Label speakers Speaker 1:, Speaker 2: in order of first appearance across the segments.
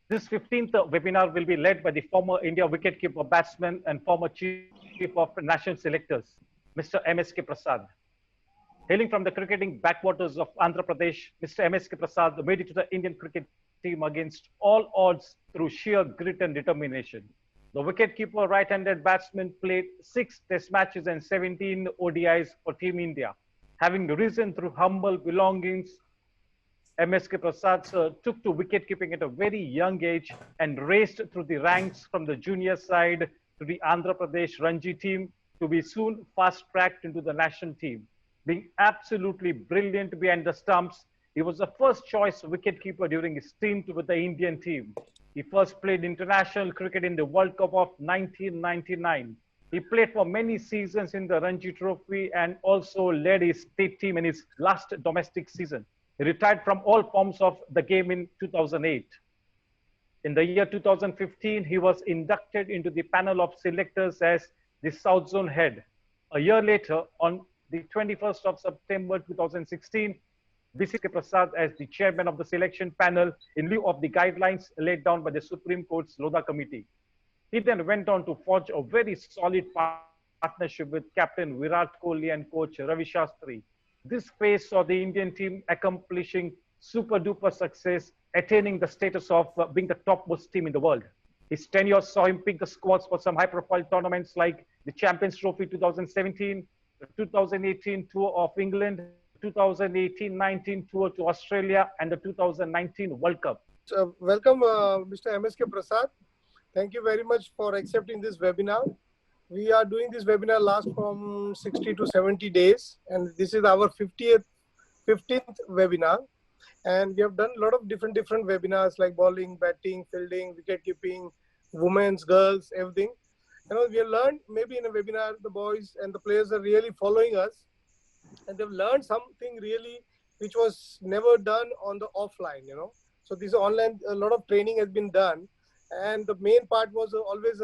Speaker 1: This 15th webinar will be led by the former India wicketkeeper batsman and former chief of national selectors, Mr. MSK Prasad. Hailing from the cricketing backwaters of Andhra Pradesh, Mr. MSK Prasad made it to the Indian cricket team against all odds through sheer grit and determination. The wicketkeeper right-handed batsman played 6 test matches and 17 ODIs for Team India. Having risen through humble belongings, MSK Prasad took to wicket-keeping at a very young age and raced through the ranks from the junior side to the Andhra Pradesh Ranji team to be soon fast-tracked into the national team. Being absolutely brilliant behind the stumps, he was the first choice wicketkeeper during his stint with the Indian team. He first played international cricket in the World Cup of 1999. He played for many seasons in the Ranji Trophy and also led his state team in his last domestic season. He retired from all forms of the game in 2008. In the year 2015, he was inducted into the panel of selectors as the South Zone head. A year later, on the 21st of September 2016, BCK Prasad as the chairman of the selection panel in lieu of the guidelines laid down by the Supreme Court's Lodha Committee. He then went on to forge a very solid partnership with Captain Virat Kohli and coach Ravi Shastri. This phase saw the Indian team accomplishing super duper success, attaining the status of being the topmost team in the world. His tenure saw him pick the squads for some high profile tournaments like the Champions Trophy 2017, the 2018 Tour of England, 2018-19 tour to Australia, and the 2019 World Cup.
Speaker 2: Welcome, Mr. MSK Prasad. Thank you very much for accepting this webinar. We are doing this webinar last from 60 to 70 days, and this is our 15th webinar. And we have done a lot of different webinars like bowling, batting, fielding, wicket keeping, women's, girls, everything. We have learned maybe in a webinar, the boys and the players are really following us, and they've learned something really which was never done on the offline. So this online, a lot of training has been done, and the main part was always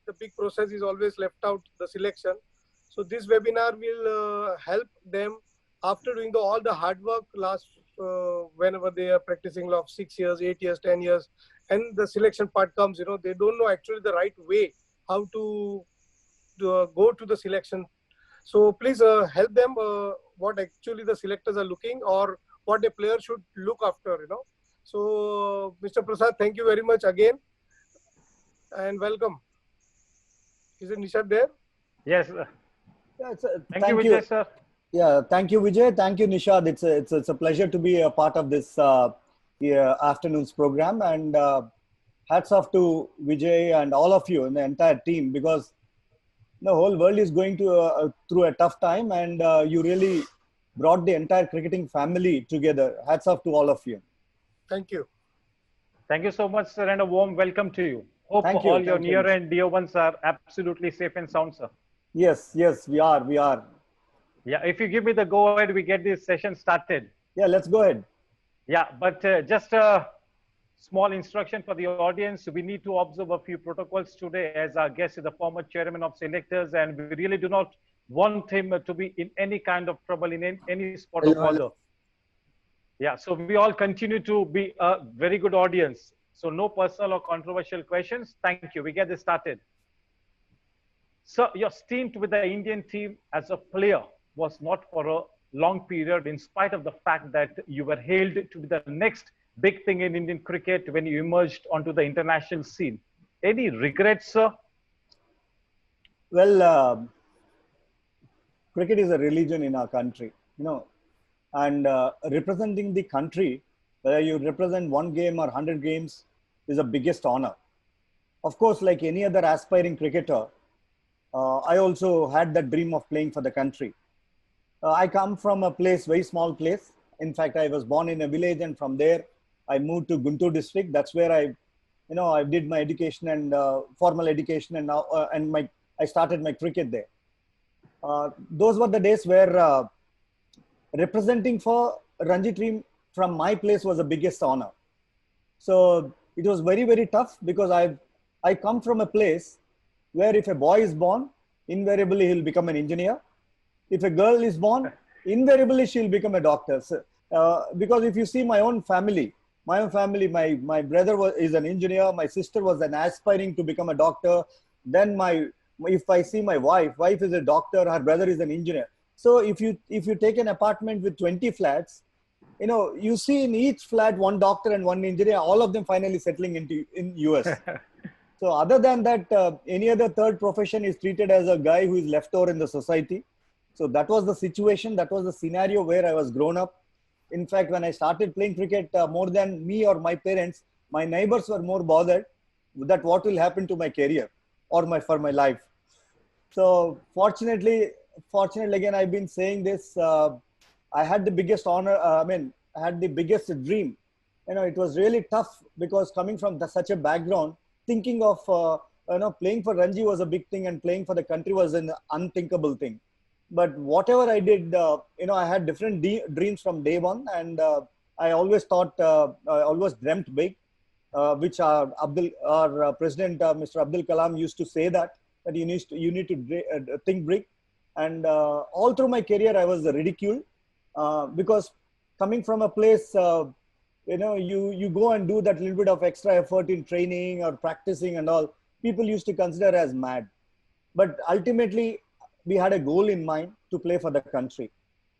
Speaker 2: the big process is always left out, the selection. So this webinar will help them after doing all the hard work last whenever they are practicing of 6 years, 8 years, 10 years, and the selection part comes. They don't know actually the right way how to go to the selection. So please help them what actually the selectors are looking or what a player should look after. So Mr. Prasad, thank you very much again and welcome. Is it Nishad there?
Speaker 1: Yes.
Speaker 3: Thank
Speaker 1: you, Vijay, sir.
Speaker 3: Yeah, thank you, Vijay. Thank you, Nishad. It's a pleasure to be a part of this afternoon's program, and hats off to Vijay and all of you and the entire team, because the whole world is going through a tough time, and you really brought the entire cricketing family together. Hats off to all of you.
Speaker 2: Thank you.
Speaker 1: Thank you so much, sir, and a warm welcome to you. Hope all your near and dear ones are absolutely safe and sound, sir.
Speaker 3: Yes, we are.
Speaker 1: Yeah, if you give me the go ahead, we get this session started.
Speaker 3: Yeah, let's go ahead.
Speaker 1: Yeah, but just a small instruction for the audience. We need to observe a few protocols today, as our guest is the former chairman of selectors, and we really do not want him to be in any kind of trouble in any spot of bother. Yeah, so we all continue to be a very good audience. So no personal or controversial questions. Thank you. We get this started. So your stint with the Indian team as a player was not for a long period, in spite of the fact that you were hailed to be the next big thing in Indian cricket when you emerged onto the international scene. Any regrets, sir?
Speaker 3: Well, cricket is a religion in our country, and representing the country, whether you represent one game or 100 games, is the biggest honor. Of course, like any other aspiring cricketer, I also had that dream of playing for the country. I come from a place, very small place. In fact, I was born in a village, and from there, I moved to Guntur district. That's where I did my education and formal education, and now I started my cricket there. Those were the days where representing for Ranji team from my place was the biggest honor. So it was very, very tough, because I come from a place where if a boy is born, invariably he'll become an engineer. If a girl is born, invariably she'll become a doctor. So, because if you see my own family, My own family, my brother is an engineer. My sister was an aspiring to become a doctor. Then if I see my wife is a doctor. Her brother is an engineer. So if you take an apartment with 20 flats, you see in each flat one doctor and one engineer, all of them finally settling in US. So other than that, any other third profession is treated as a guy who is left over in the society. So that was the situation. That was the scenario where I was grown up. In fact, when I started playing cricket, more than me or my parents, my neighbors were more bothered that what will happen to my career or for my life. So fortunately again, I've been saying this. I had the biggest honor. I had the biggest dream. It was really tough because coming from such a background, thinking of playing for Ranji was a big thing, and playing for the country was an unthinkable thing. But whatever I did, I had different dreams from day one, and I always thought, I always dreamt big, which our President Mr. Abdul Kalam used to say that you need to think big. And all through my career, I was ridiculed because coming from a place, you go and do that little bit of extra effort in training or practicing and all. People used to consider as mad, but ultimately we had a goal in mind to play for the country.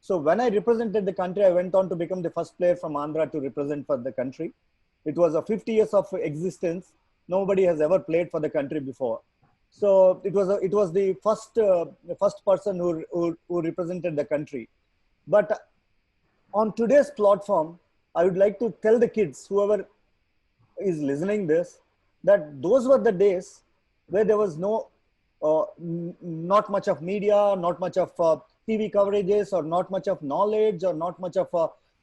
Speaker 3: So when I represented the country, I went on to become the first player from Andhra to represent for the country. It was a 50 years of existence. Nobody has ever played for the country before. So it was the first person who represented the country. But on today's platform, I would like to tell the kids, whoever is listening this, that those were the days where there was not much of media, not much of TV coverages, or not much of knowledge, or not much of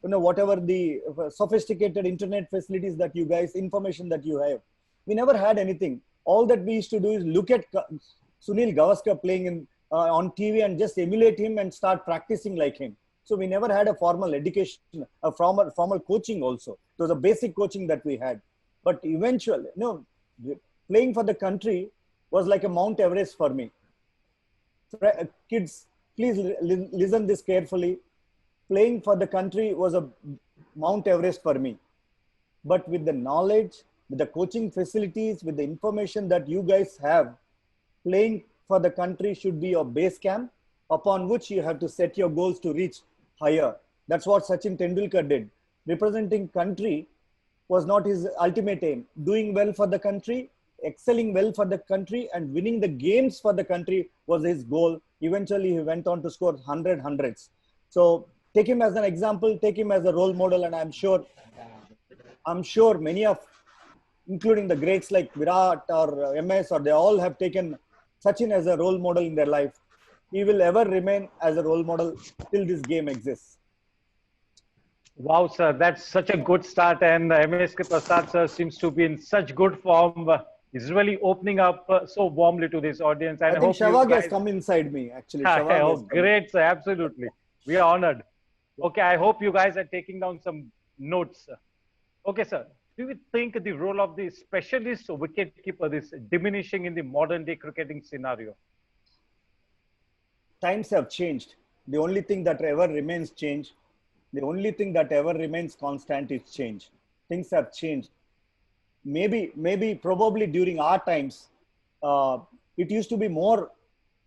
Speaker 3: whatever the sophisticated internet facilities that you guys, information that you have. We never had anything. All that we used to do is look at Sunil Gavaskar playing on TV and just emulate him and start practicing like him. So we never had a formal education, a formal coaching also. It was a basic coaching that we had. But eventually, playing for the country was like a Mount Everest for me. Kids, please listen this carefully. Playing for the country was a Mount Everest for me. But with the knowledge, with the coaching facilities, with the information that you guys have, playing for the country should be your base camp upon which you have to set your goals to reach higher. That's what Sachin Tendulkar did. Representing country was not his ultimate aim. Doing well for the country, excelling well for the country, and winning the games for the country was his goal. Eventually, he went on to score hundreds. So take him as an example, take him as a role model, and I'm sure many of, including the greats like Virat or MS, or they all have taken Sachin as a role model in their life. He will ever remain as a role model till this game exists.
Speaker 1: Wow, sir, that's such a good start. And MSK Prasad, sir, seems to be in such good form. He's really opening up so warmly to this audience. And
Speaker 3: I think Shahwag has come inside me, actually.
Speaker 1: Oh, great, sir, absolutely. We are honored. Okay, I hope you guys are taking down some notes. Okay, sir. Do you think the role of the specialist wicketkeeper is diminishing in the modern day cricketing scenario?
Speaker 3: Times have changed. The only thing that ever remains change. The only thing that ever remains constant is change. Things have changed. Probably during our times, it used to be more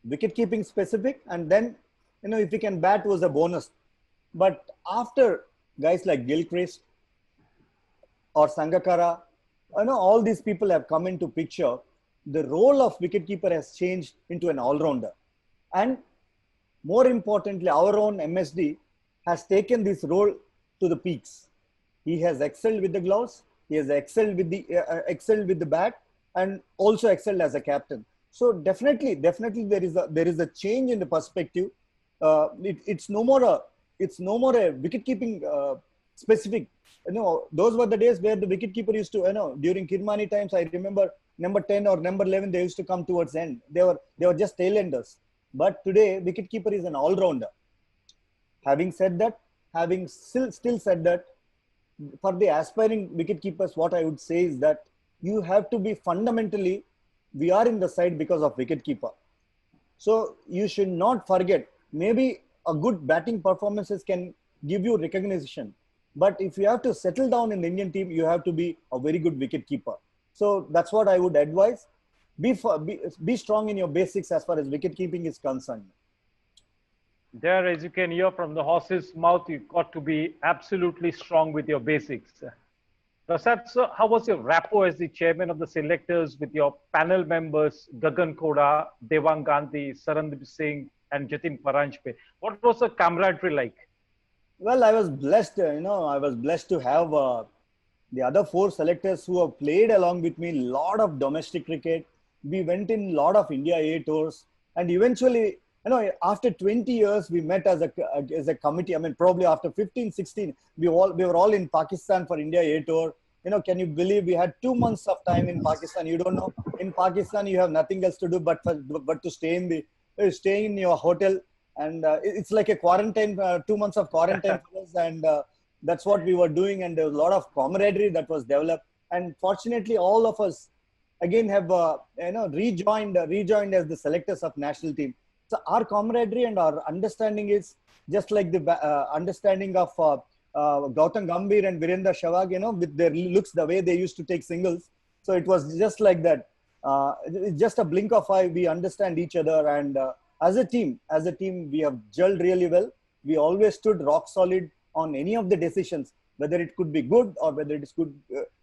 Speaker 3: wicket-keeping specific, and then, if you can bat was a bonus. But after guys like Gilchrist or Sangakkara, all these people have come into picture, the role of wicketkeeper has changed into an all-rounder. And more importantly, our own MSD has taken this role to the peaks. He has excelled with the gloves. He has excelled with the bat, and also excelled as a captain. So definitely there is a change in the perspective. It's no more a wicket-keeping specific. Those were the days where the wicket-keeper used to, during Kirmani times, I remember number 10 or number 11, they used to come towards end. They were just tail-enders. But today, wicket-keeper is an all-rounder. Having said that, having still said that, for the aspiring wicket-keepers, what I would say is that you have to be fundamentally, we are in the side because of wicket-keeper. So you should not forget, maybe a good batting performances can give you recognition. But if you have to settle down in the Indian team, you have to be a very good wicket keeper. So that's what I would advise. Be strong in your basics as far as wicket keeping is concerned.
Speaker 1: There, as you can hear from the horse's mouth, you've got to be absolutely strong with your basics. Prasad, sir, how was your rapport as the chairman of the selectors with your panel members, Gagan Koda, Devang Gandhi, Sarandeep Singh, and Jatin Paranjpe? What was the camaraderie like?
Speaker 3: Well, I was blessed, I was blessed to have the other four selectors who have played along with me, a lot of domestic cricket. We went in a lot of India A tours, and eventually, after 20 years, we met as a committee. I mean, probably after 15, 16, we were all in Pakistan for India A tour. Can you believe we had 2 months of time in Pakistan? You don't know, in Pakistan, you have nothing else to do but to stay in your hotel. And it's like a quarantine, 2 months of quarantine for us. And that's what we were doing. And there was a lot of camaraderie that was developed. And fortunately, all of us again have, rejoined as the selectors of national team. So our camaraderie and our understanding is just like the understanding of Gautam Gambhir and Virendra Sehwag, with their looks, the way they used to take singles. So it was just like that. It's just a blink of eye. We understand each other, and as a team, we have gelled really well. We always stood rock solid on any of the decisions, whether it could be good or whether it is good.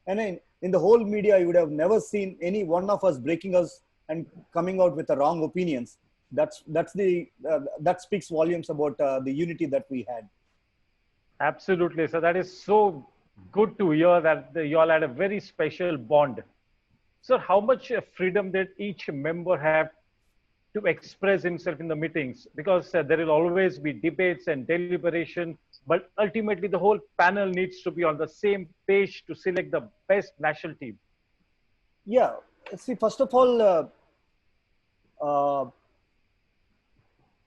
Speaker 3: And in the whole media, you would have never seen any one of us breaking us and coming out with the wrong opinions. That speaks volumes about the unity that we had.
Speaker 1: Absolutely. So that is so good to hear that you all had a very special bond. So how much freedom did each member have to express himself in the meetings? Because there will always be debates and deliberation, but ultimately the whole panel needs to be on the same page to select the best national team.
Speaker 3: Yeah. See, first of all,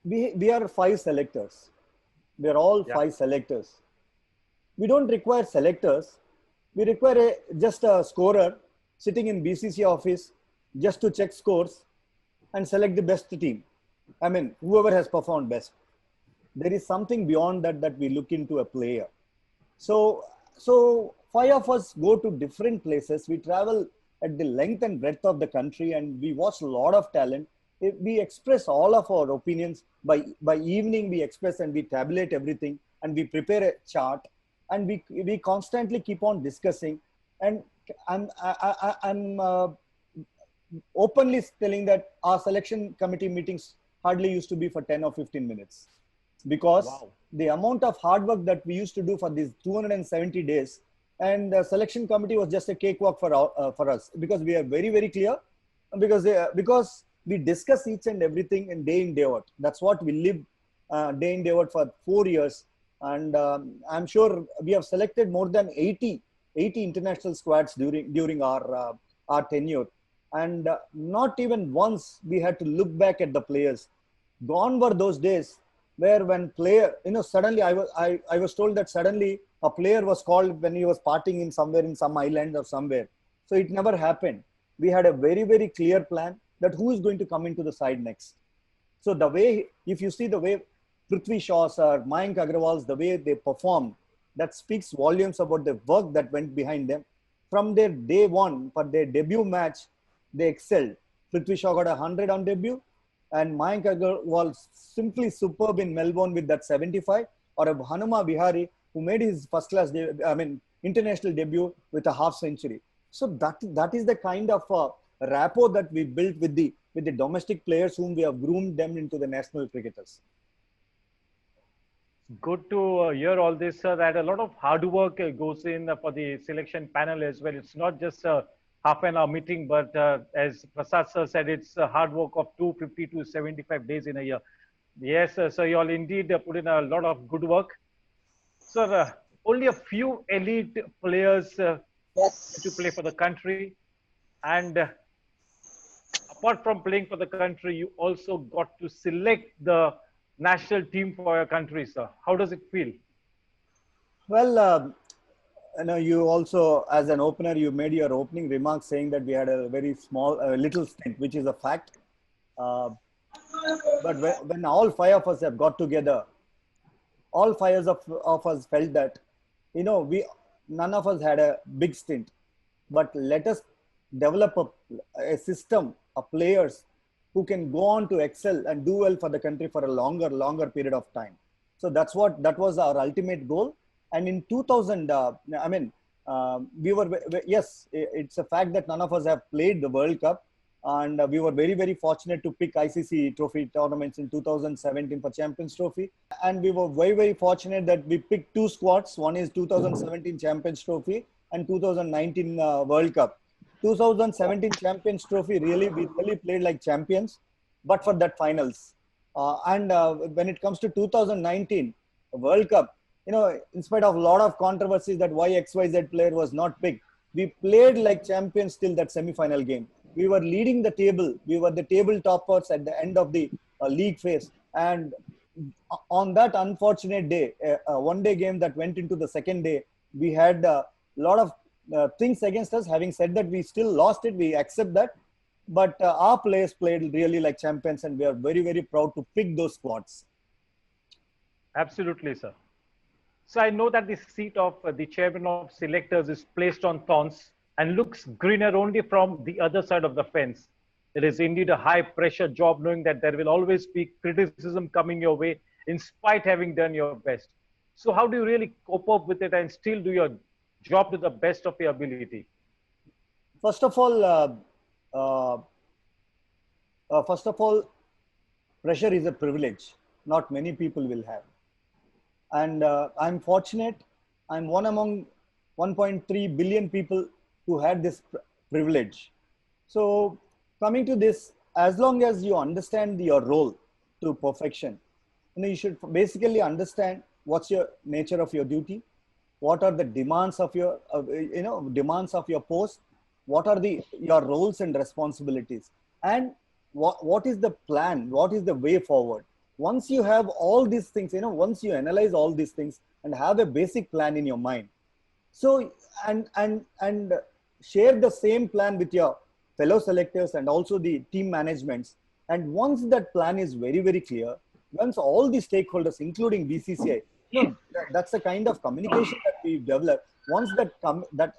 Speaker 3: we are 5 selectors. We are all 5 selectors. We don't require selectors. We require just a scorer sitting in BCCI office just to check scores and select the best team. I mean, whoever has performed best. There is something beyond that we look into a player. So 5 of us go to different places. We travel at the length and breadth of the country, and we watch a lot of talent. We express all of our opinions. By evening, we express and we tabulate everything, and we prepare a chart, and we constantly keep on discussing. And I'm openly telling that our selection committee meetings hardly used to be for 10 or 15 minutes, because the amount of hard work that we used to do for these 270 days, and the selection committee was just a cakewalk for us, because we are very, very clear, because we discuss each and everything in day out. That's what we live day in, day out for 4 years. And I'm sure we have selected more than 80 international squads during our tenure. And not even once we had to look back at the players. Gone were those days where when suddenly I was told that suddenly a player was called when he was partying in some island or somewhere. So it never happened. We had a very, very clear plan that who is going to come into the side next. So if you see the way Prithvi Shaw's or Mayank Agrawal's, the way they performed, that speaks volumes about the work that went behind them. From their day one, for their debut match, they excelled. Prithvi Shaw got 100 on debut, and Mayank Agrawal simply superb in Melbourne with that 75, or a Hanuma Vihari who made his international debut with a half century. So that is the kind of rapport that we built with the domestic players whom we have groomed them into the national cricketers.
Speaker 1: Good to hear all this, sir, that a lot of hard work goes in for the selection panel as well. It's not just a half an hour meeting, but as Prasad sir said, it's a hard work of 250 to 75 days in a year. Yes, so you all indeed put in a lot of good work. Sir, only a few elite players to play for the country. And apart from playing for the country, you also got to select the national team for your country, sir. How does it feel?
Speaker 3: Well, you also, as an opener, you made your opening remarks saying that we had a very little stint, which is a fact. But when all 5 of us have got together, all 5 of us felt that we none of us had a big stint, but let us develop a system of players who can go on to excel and do well for the country for a longer period of time. So that was our ultimate goal. And in 2000, we were, yes, it's a fact that none of us have played the World Cup. And we were very fortunate to pick ICC trophy tournaments in 2017 for Champions Trophy. And we were very fortunate that we picked two squads. One is 2017 Champions Trophy and 2019 World Cup. 2017 Champions Trophy, we really played like champions, but for that finals. When it comes to 2019 World Cup, in spite of a lot of controversies that why XYZ player was not picked, we played like champions till that semi-final game. We were leading the table. We were the table toppers at the end of the league phase. And on that unfortunate day, a one-day game that went into the second day, we had a lot of things against us. Having said that, we still lost it. We accept that. But our players played really like champions, and we are very proud to pick those squads.
Speaker 1: Absolutely, sir. So I know that the seat of the chairman of selectors is placed on thorns and looks greener only from the other side of the fence. It is indeed a high pressure job, knowing that there will always be criticism coming your way in spite having done your best. So how do you really cope up with it and still do your job to the best of your ability?
Speaker 3: First of all, pressure is a privilege not many people will have. And I'm fortunate. I'm one among 1.3 billion people who had this privilege. So coming to this, as long as you understand your role to perfection, you should basically understand what's your nature of your duty, what are the demands of your, demands of your post, what are your roles and responsibilities, and what is the plan, what is the way forward. Once you have all these things, once you analyze all these things and have a basic plan in your mind, so and share the same plan with your fellow selectors and also the team managements. And once that plan is very clear, once all the stakeholders, including BCCI, that's the kind of communication that we develop. Once that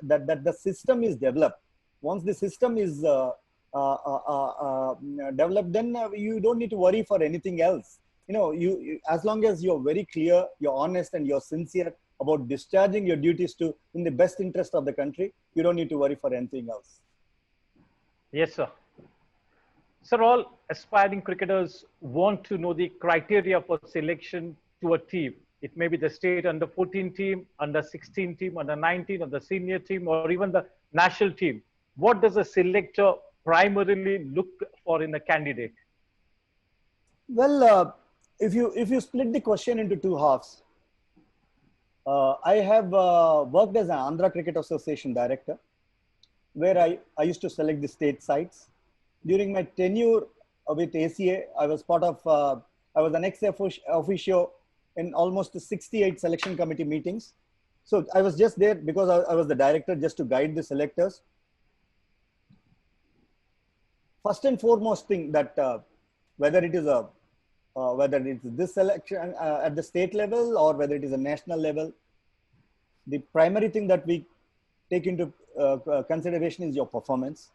Speaker 3: the system is developed, once the system is developed, then you don't need to worry for anything else. You as long as you're very clear, you're honest, and you're sincere about discharging your duties in the best interest of the country, you don't need to worry for anything else.
Speaker 1: Yes, sir. Sir, all aspiring cricketers want to know the criteria for selection to a team. It may be the state under 14 team, under 16 team, under 19, or the senior team, or even the national team. What does a selector primarily look for in a candidate?
Speaker 3: Well, if you split the question into two halves, I have worked as an Andhra Cricket Association director, where I used to select the state sides. During my tenure with ACA, I was part of, I was an ex-officio in almost 68 selection committee meetings. So I was just there because I was the director, just to guide the selectors. First and foremost thing that whether it is this selection at the state level or whether it is a national level, the primary thing that we take into consideration is your performance.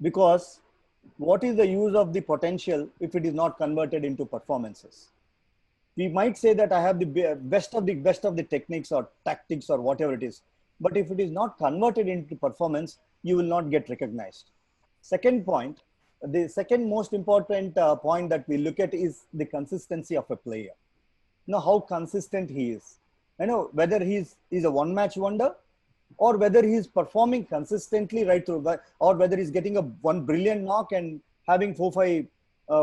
Speaker 3: Because what is the use of the potential if it is not converted into performances? We might say that I have the best of the techniques or tactics or whatever it is, but if it is not converted into performance, you will not get recognized. Second point, the second most important point that we look at is the consistency of a player. How consistent he is. Whether he's a one-match wonder, or whether he's performing consistently right through, or whether he's getting one brilliant knock and having 4-5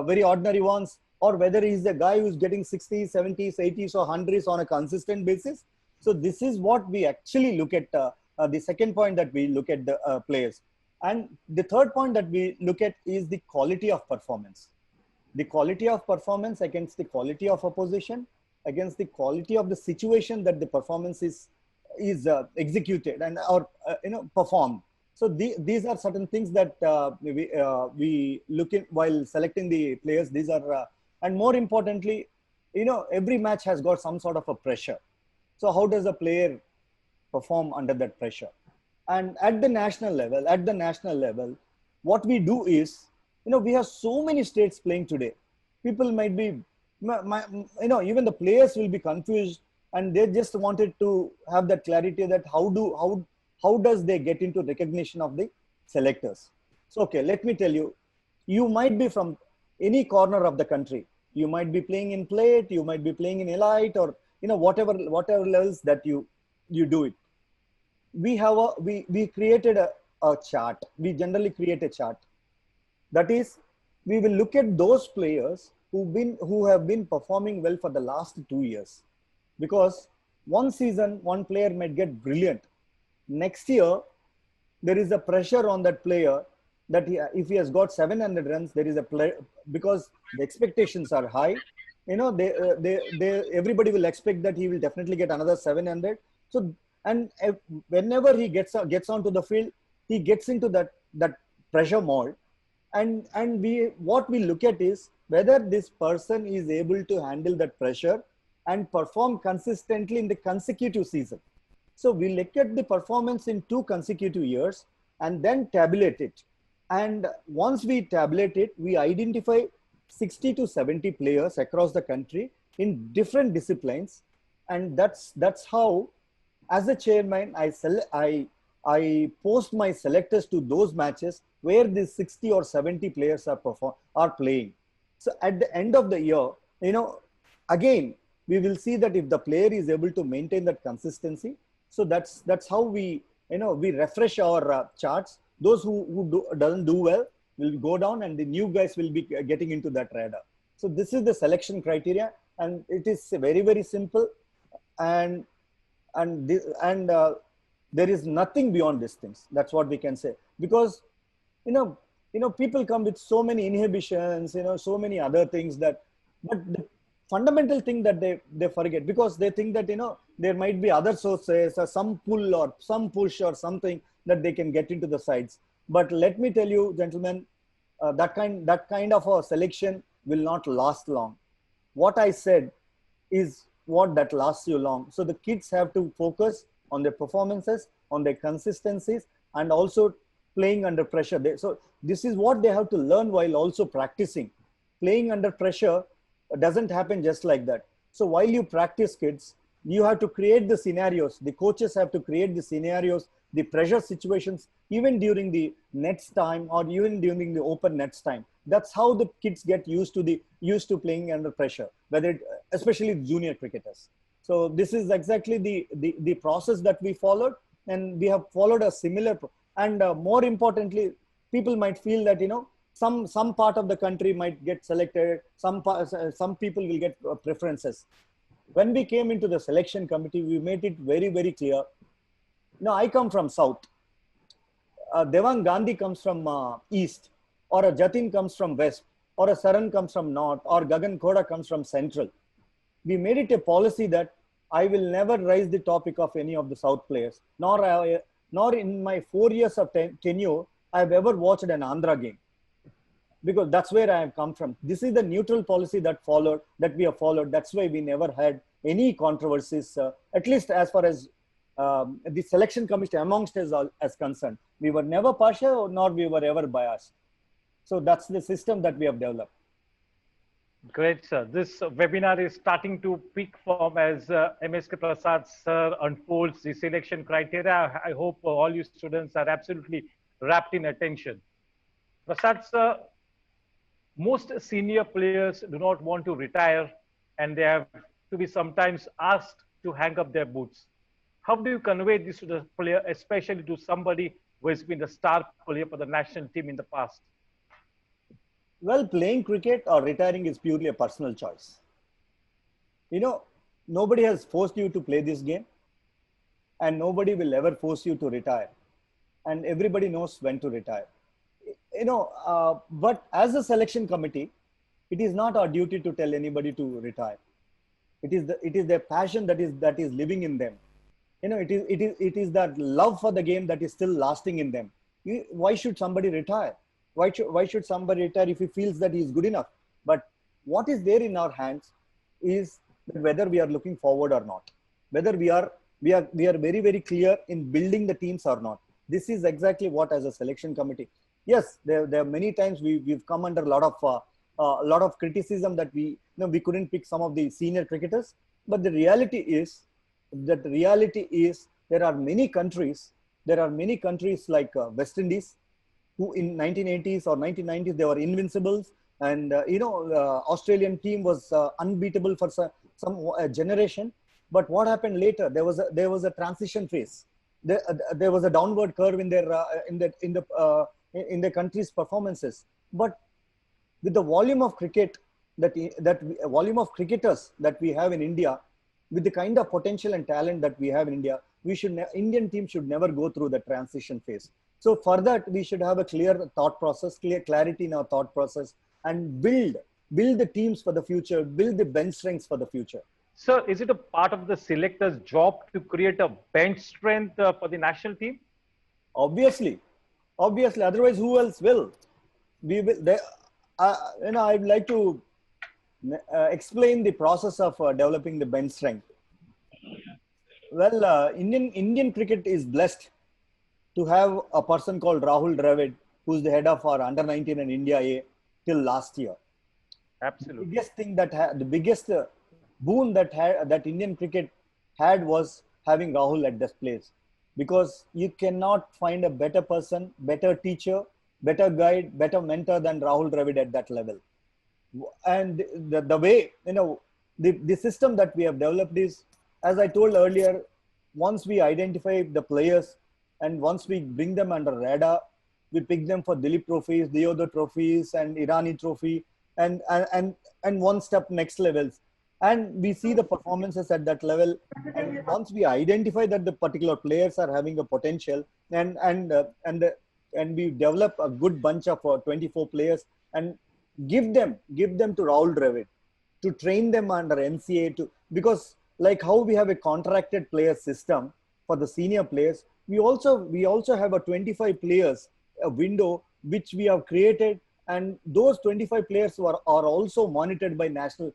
Speaker 3: very ordinary ones, or whether he's a guy who's getting 60s, 70s, 80s, or 100s on a consistent basis. So this is what we actually look at. The second point that we look at the players. And the third point that we look at is the quality of performance. The quality of performance against the quality of opposition, against the quality of the situation that the performance is executed and or performed. So these are certain things that we look in while selecting the players. These are and more importantly, every match has got some sort of a pressure. So how does a player perform under that pressure? And at the national level, what we do is, we have so many states playing today. People might be, even the players will be confused, and they just wanted to have that clarity that how does they get into recognition of the selectors. So, okay, let me tell you, you might be from any corner of the country. You might be playing in plate, you might be playing in elite, or whatever levels that you do it. We created a chart. We generally create a chart. That is, we will look at those players who have been performing well for the last 2 years. Because one season, one player might get brilliant. Next year, there is a pressure on that player that if he has got 700 runs, there is a play, because the expectations are high. Everybody will expect that he will definitely get another 700. So, and whenever he gets onto the field, he gets into that pressure mode. And what we look at is whether this person is able to handle that pressure and perform consistently in the consecutive season. So we look at the performance in 2 consecutive years and then tabulate it. And once we tabulate it, we identify 60 to 70 players across the country in different disciplines. And that's how, as a chairman, I post my selectors to those matches where these 60 or 70 players are playing. So at the end of the year, again, we will see that if the player is able to maintain that consistency. So that's how we refresh our charts. Those who doesn't do well will go down, and the new guys will be getting into that radar. So this is the selection criteria, and it is very, very simple, and there is nothing beyond these things. That's what we can say, because people come with so many inhibitions, so many other things but the fundamental thing that they forget, because they think that there might be other sources or some pull or some push or something that they can get into the sides. But let me tell you, gentlemen, that kind of a selection will not last long. What I said is what that lasts you long. So the kids have to focus on their performances, on their consistencies, and also playing under pressure. So this is what they have to learn while also practicing. Playing under pressure doesn't happen just like that. So while you practice, kids, you have to create the scenarios. The coaches have to create the scenarios, the pressure situations, even during the nets time or even during the open nets time. That's how the kids get used to playing under pressure, especially junior cricketers. So this is exactly the process that we followed, and we have followed a similar. And more importantly, people might feel that some part of the country might get selected. Some people will get preferences. When we came into the selection committee, we made it very, very clear. I come from South. Devang Gandhi comes from East, or a Jatin comes from West, or a Saran comes from North, or Gagan Khoda comes from Central. We made it a policy that I will never raise the topic of any of the South players, nor in my 4 years of tenure, I've ever watched an Andhra game, because that's where I have come from. This is the neutral policy that we have followed. That's why we never had any controversies, at least as far as the selection committee amongst us as concerned. We were never partial, nor we were ever biased. So that's the system that we have developed.
Speaker 1: Great, sir. This webinar is starting to peak form as MSK Prasad sir unfolds the selection criteria. I hope all you students are absolutely wrapped in attention. Prasad sir, most senior players do not want to retire, and they have to be sometimes asked to hang up their boots. How do you convey this to the player, especially to somebody who has been the star player for the national team in the past?
Speaker 3: Well, playing cricket or retiring is purely a personal choice. Nobody has forced you to play this game, and nobody will ever force you to retire. And everybody knows when to retire. But as a selection committee, it is not our duty to tell anybody to retire. It is their passion that is living in them. It is that love for the game that is still lasting in them. Why should somebody retire? Why should somebody retire if he feels that he is good enough? But what is there in our hands is whether we are looking forward or not. whether we are very, very clear in building the teams or not. This is exactly what, as a selection committee, yes, there are many times we've come under a lot of criticism that we couldn't pick some of the senior cricketers. But the reality is there are many countries like West Indies, who in 1980s or 1990s they were invincibles, and Australian team was unbeatable for some generation. But what happened later? There was a transition phase. There was a downward curve in the country's performances. But with the volume of volume of cricketers that we have in India, with the kind of potential and talent that we have in India, Indian team should never go through the transition phase. So for that, we should have a clear thought process, clarity in our thought process, and build the teams for the future, build the bench strengths for the future.
Speaker 1: Sir, is it a part of the selector's job to create a bench strength for the national team?
Speaker 3: Obviously. Otherwise, who else will? We will. I'd like to explain the process of developing the bench strength. Well, Indian cricket is blessed to have a person called Rahul Dravid, who's the head of our under-19 and India A till last year.
Speaker 1: Absolutely.
Speaker 3: The biggest boon that Indian cricket had was having Rahul at this place, because you cannot find a better person, better teacher, better guide, better mentor than Rahul Dravid at that level. And the way, the system that we have developed is, as I told earlier, once we identify the players and once we bring them under radar, we pick them for Dilip trophies, Deodo trophies, and Irani trophy, and one step next levels. And we see the performances at that level. And once we identify that the particular players are having a potential, and we develop a good bunch of 24 players and give them to Rahul Dravid to train them under NCA, because like how we have a contracted player system for the senior players, we also have a 25 players a window which we have created, and those 25 players are also monitored by National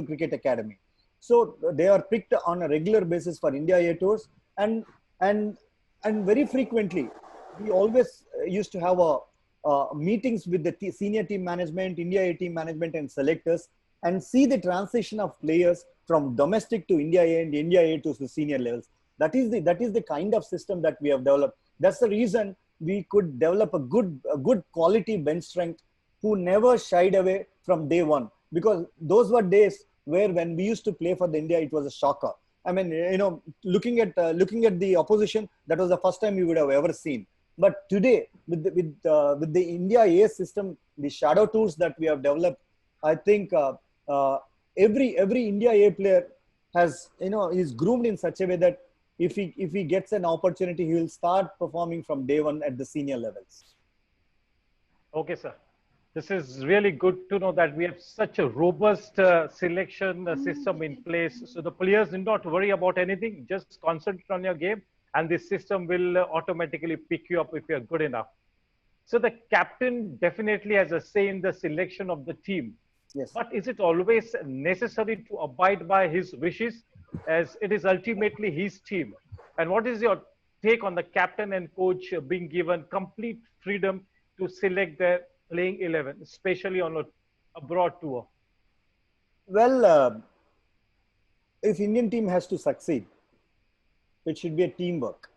Speaker 3: Cricket Academy. So they are picked on a regular basis for India A tours, and very frequently we always used to have meetings with the senior team management, India A team management, and selectors, and see the transition of players from domestic to India A and India A to the senior levels. That is the kind of system that we have developed. That's the reason we could develop a good quality bench strength who never shied away from day one, because those were days where when we used to play for the India, it was a shocker. I mean, looking at the opposition, that was the first time we would have ever seen. But today, with the India A system, the shadow tours that we have developed, I think every India A player is groomed in such a way that if he gets an opportunity, he will start performing from day one at the senior levels.
Speaker 1: Okay, sir. This is really good to know that we have such a robust selection system in place. So the players need not worry about anything. Just concentrate on your game, and the system will automatically pick you up if you're good enough. So the captain definitely has a say in the selection of the team.
Speaker 3: Yes.
Speaker 1: But is it always necessary to abide by his wishes, as it is ultimately his team? And what is your take on the captain and coach being given complete freedom to select their playing 11, especially on a abroad tour?
Speaker 3: Well, if Indian team has to succeed, it should be a teamwork,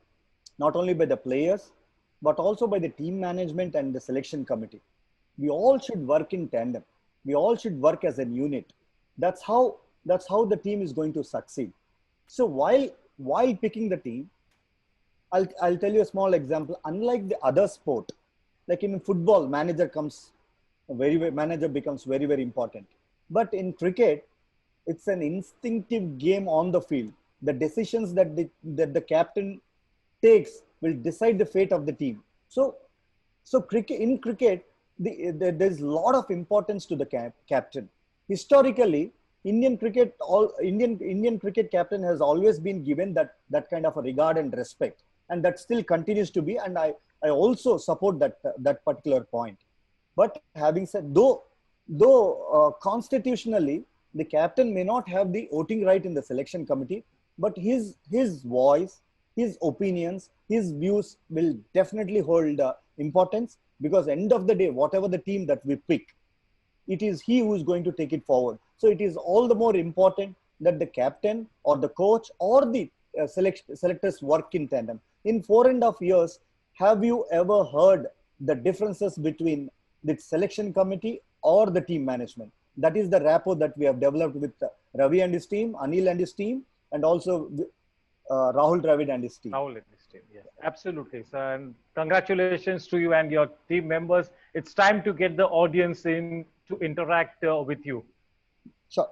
Speaker 3: not only by the players, but also by the team management and the selection committee. We all should work in tandem. We all should work as a unit. That's how the team is going to succeed. So while picking the team, I'll tell you a small example. Unlike the other sport, like in football, manager becomes very, very important. But in cricket, it's an instinctive game on the field. The decisions that the captain takes will decide the fate of the team. So in cricket, there's a lot of importance to the captain. Historically, Indian cricket captain has always been given that kind of a regard and respect, and that still continues to be. And I also support that particular point. But having said, though constitutionally the captain may not have the voting right in the selection committee, but his voice, his opinions, his views will definitely hold importance, because end of the day, whatever the team that we pick, it is he who is going to take it forward. So it is all the more important that the captain or the coach or the selectors work in tandem. In 4.5 years, have you ever heard the differences between the selection committee or the team management? That is the rapport that we have developed with Ravi and his team, Anil and his team, and also Rahul Dravid and his team.
Speaker 1: Rahul and his team, yes, absolutely, sir. And congratulations to you and your team members. It's time to get the audience in to interact with you.
Speaker 3: Sure.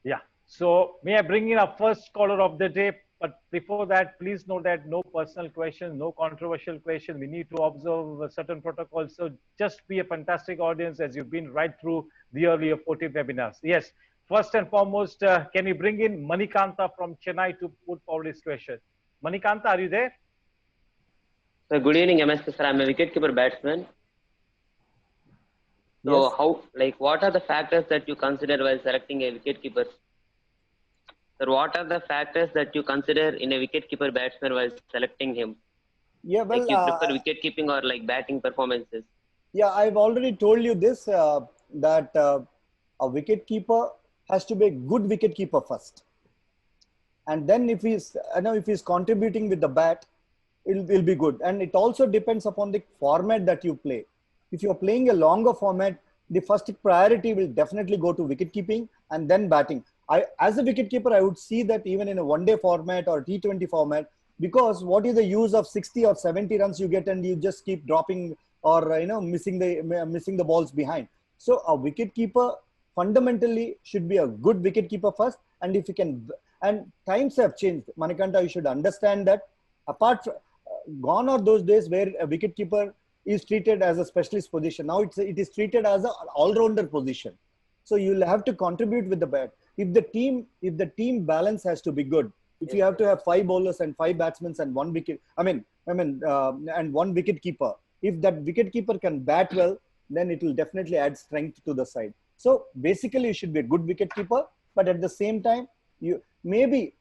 Speaker 1: Yeah. So may I bring in our first caller of the day? But before that, please note that no personal questions, no controversial questions. We need to observe a certain protocols. So just be a fantastic audience as you've been right through the earlier 40 webinars. Yes. First and foremost, can we bring in Manikanta from Chennai to put forward his question? Manikanta, are you there?
Speaker 4: So good evening, MSK sir. I'm a wicketkeeper batsman. So
Speaker 3: Yes.
Speaker 4: what are the factors that you consider while selecting a wicketkeeper? Sir, what are the factors that you consider in a wicketkeeper batsman while selecting him?
Speaker 3: Yeah,
Speaker 4: Like
Speaker 3: well,
Speaker 4: you prefer wicketkeeping or like batting performances?
Speaker 3: yeah, I've already told you this, that a wicket keeper has to be a good wicket keeper first. And then if he's contributing with the bat, it'll be good. And it also depends upon the format that you play. If you're playing a longer format, the first priority will definitely go to wicket keeping and then batting. As a wicket keeper, I would see that even in a one-day format or T20 format, because what is the use of 60 or 70 runs you get and you just keep dropping or missing the balls behind. So a wicket keeper fundamentally should be a good wicket keeper first. And if you can, and times have changed, Manikanta, you should understand that apart from, gone are those days where a wicket keeper is treated as a specialist position. Now it is treated as an all-rounder position. So you'll have to contribute with the bat. If the team balance has to be good, if you have to have 5 bowlers and 5 batsmen and and one wicket keeper, if that wicket keeper can bat well, then it will definitely add strength to the side. So basically, you should be a good wicket keeper, but at the same time, maybe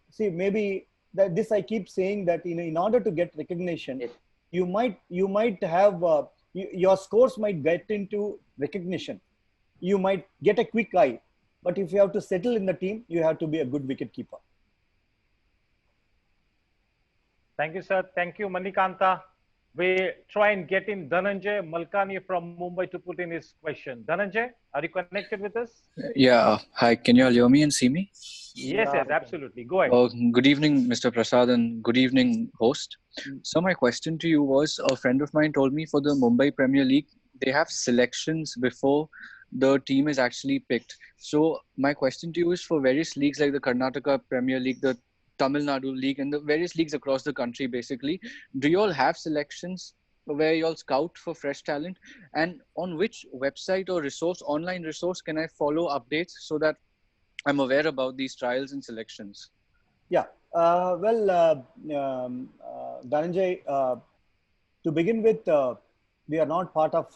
Speaker 3: that this I keep saying that in order to get recognition,
Speaker 4: Yes.
Speaker 3: you might have your scores might get into recognition. You might get a quick eye, but if you have to settle in the team, you have to be a good wicket keeper.
Speaker 1: Thank you, sir. Thank you, Manikanta. We try and get in Dhananjay Malkani from Mumbai to put in his question. Dhananjay, are you connected with us?
Speaker 5: Yeah, hi. Can you all hear me and see me?
Speaker 1: Yes, yes, absolutely. Go ahead.
Speaker 5: Oh, good evening, Mr. Prasad, and good evening, host. So my question to you was, a friend of mine told me for the Mumbai Premier League, they have selections before the team is actually picked. So my question to you is, for various leagues like the Karnataka Premier League, the Tamil Nadu League, and the various leagues across the country, basically, do you all have selections where you all scout for fresh talent? And on which website or online resource, can I follow updates so that I'm aware about these trials and selections?
Speaker 3: Yeah. Dhananjay, to begin with, we are not part of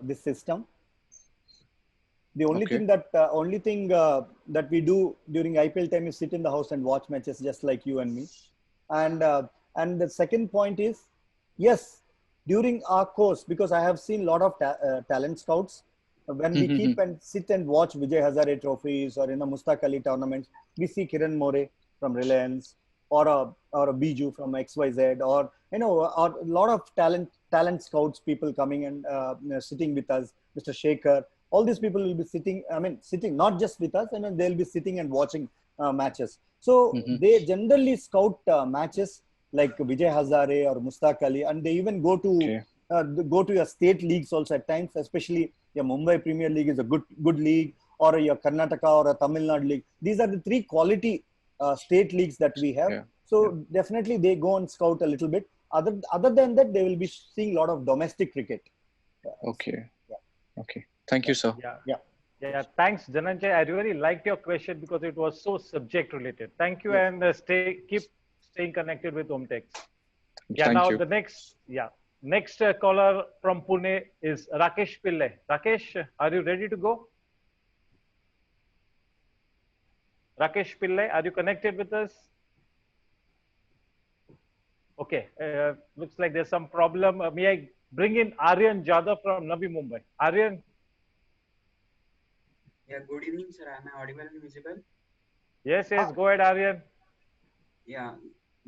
Speaker 3: this system. The only thing that we do during IPL time is sit in the house and watch matches, just like you and me. And the second point is, yes, during our course, because I have seen a lot of talent scouts. When we keep and sit and watch Vijay Hazare trophies or Mustaq Ali tournaments, we see Kiran More from Reliance or a Biju from XYZ, or a lot of talent scouts, people coming and sitting with us, Mr. Shekhar. All these people will be sitting not just with us, they'll be sitting and watching matches. So they generally scout matches like Vijay Hazare or Mustaq Ali, and they even go to your state leagues also at times, especially your Mumbai Premier League is a good league, or your Karnataka or a Tamil Nadu league. These are the 3 quality state leagues that we have. So definitely they go and scout a little bit. Other than that, they will be seeing a lot of domestic cricket.
Speaker 5: Okay. Thank you, sir.
Speaker 1: Yeah. Thanks, Dhananjay. I really liked your question because it was so subject related. Thank you, and keep staying connected with Omtex.
Speaker 5: Thank you.
Speaker 1: The next caller from Pune is Rakesh Pillai. Rakesh, are you ready to go? Rakesh Pillai, are you connected with us? Okay, looks like there's some problem. May I bring in Aryan Jadhav from Navi Mumbai? Aryan,
Speaker 6: Yeah, good evening, sir. Am I audible and visible?
Speaker 1: yes, yes, go ahead, Aryan.
Speaker 6: Yeah,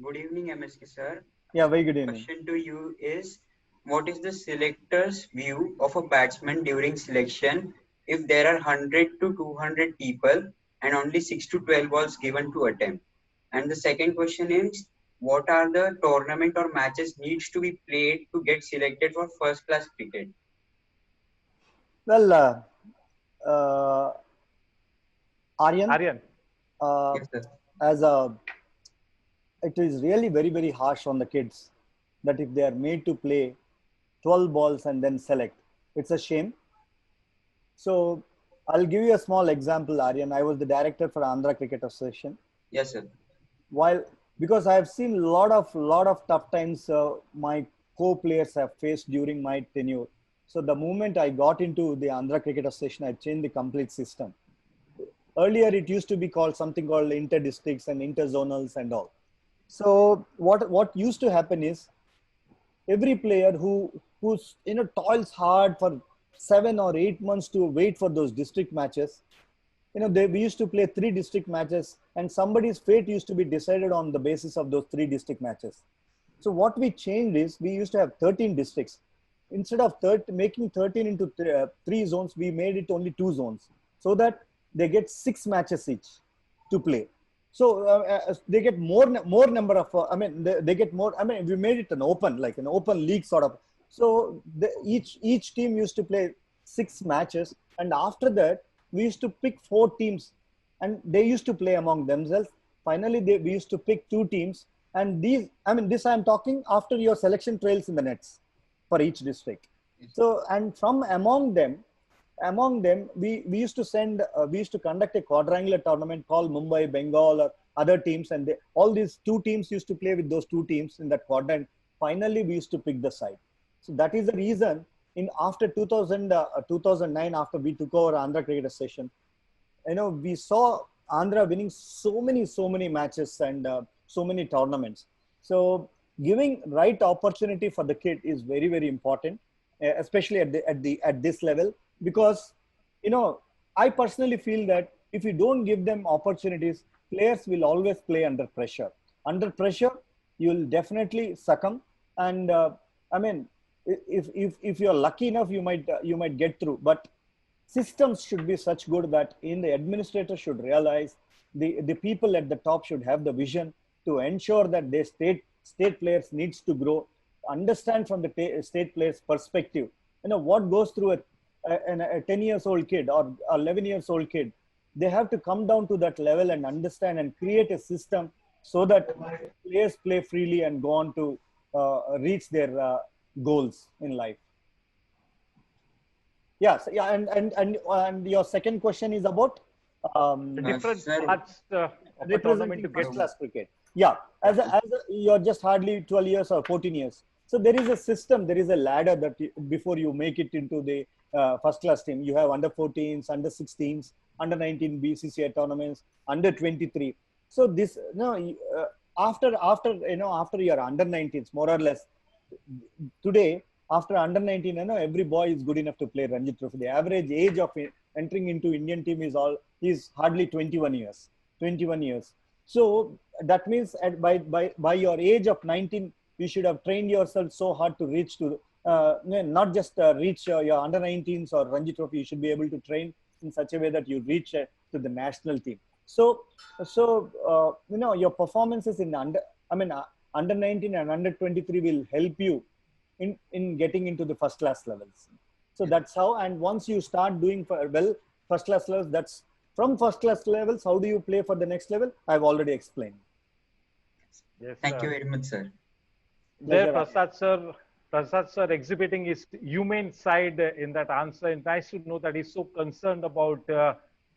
Speaker 6: good evening, MSK, sir.
Speaker 3: Yeah, very good evening.
Speaker 6: Question to you is, what is the selector's view of a batsman during selection if there are 100 to 200 people and only 6 to 12 balls given to attempt? And the second question is, what are the tournament or matches needs to be played to get selected for first class cricket?
Speaker 3: Well, uh, Aryan,
Speaker 1: Aryan,
Speaker 3: uh,
Speaker 6: Yes, sir.
Speaker 3: as a, it is really very, very harsh on the kids that if they are made to play 12 balls and then select, it's a shame. So I'll give you a small example, Aryan. I was the director for Andhra Cricket Association.
Speaker 6: Yes, sir.
Speaker 3: While because I have seen lot of tough times my co-players have faced during my tenure. So the moment I got into the Andhra Cricket Association, I changed the complete system. Earlier, it used to be called something called inter-districts and inter-zonals and all. So what used to happen is every player who's toils hard for 7 or 8 months to wait for those district matches, we used to play 3 district matches and somebody's fate used to be decided on the basis of those 3 district matches. So what we changed is we used to have 13 districts. Instead of making 13 into 3 zones, we made it only 2 zones so that they get 6 matches each to play. So they get more number of, they get more, we made it an open, like an open league sort of. So each team used to play 6 matches. And after that, we used to pick 4 teams and they used to play among themselves. Finally, we used to pick 2 teams. And this I'm talking after your selection trails in the nets for each district. So, and from among them, we used to we used to conduct a quadrangular tournament called Mumbai, Bengal, or other teams, and all these 2 teams used to play with those 2 teams in that quadrant. Finally, we used to pick the side. So that is the reason in after 2009, after we took over Andhra Cricket Association, we saw Andhra winning so many matches and so many tournaments. So giving right opportunity for the kid is very, very important, especially at this level, because I personally feel that if you don't give them opportunities, players will always play under pressure. Under pressure, you'll definitely succumb. And if you're lucky enough, you might get through. But systems should be such good that the administrator should realize, the people at the top should have the vision to ensure that their state players needs to grow, understand from the state players perspective, what goes through a 10 years old kid or 11 years old kid. They have to come down to that level and understand and create a system so that players play freely and go on to reach their goals in life. Yes, yeah, and your second question is about
Speaker 1: the different
Speaker 6: sir,
Speaker 1: parts of the tournament
Speaker 3: representing
Speaker 1: to get
Speaker 3: first class cricket. Yeah, you're just hardly 12 years or 14 years. So there is a system, there is a ladder that before you make it into the first class team, you have under 14s, under 16s, under 19 BCCI tournaments, under 23. So this, after your under 19s, more or less, today, after under 19, every boy is good enough to play Ranji Trophy. The average age of entering into Indian team is hardly 21 years. 21 years. So that means by your age of 19, you should have trained yourself so hard to reach to not just reach your under 19s or Ranji Trophy. You should be able to train in such a way that you reach to the national team. So your performances in under 19 and under 23 will help you in getting into the first class levels. So that's how. And once you start doing first class levels, that's from first class levels. How do you play for the next level? I've already explained.
Speaker 1: Yes,
Speaker 6: thank you very much, sir.
Speaker 1: There, Prasad sir exhibiting his humane side in that answer. It's nice to know that he's so concerned about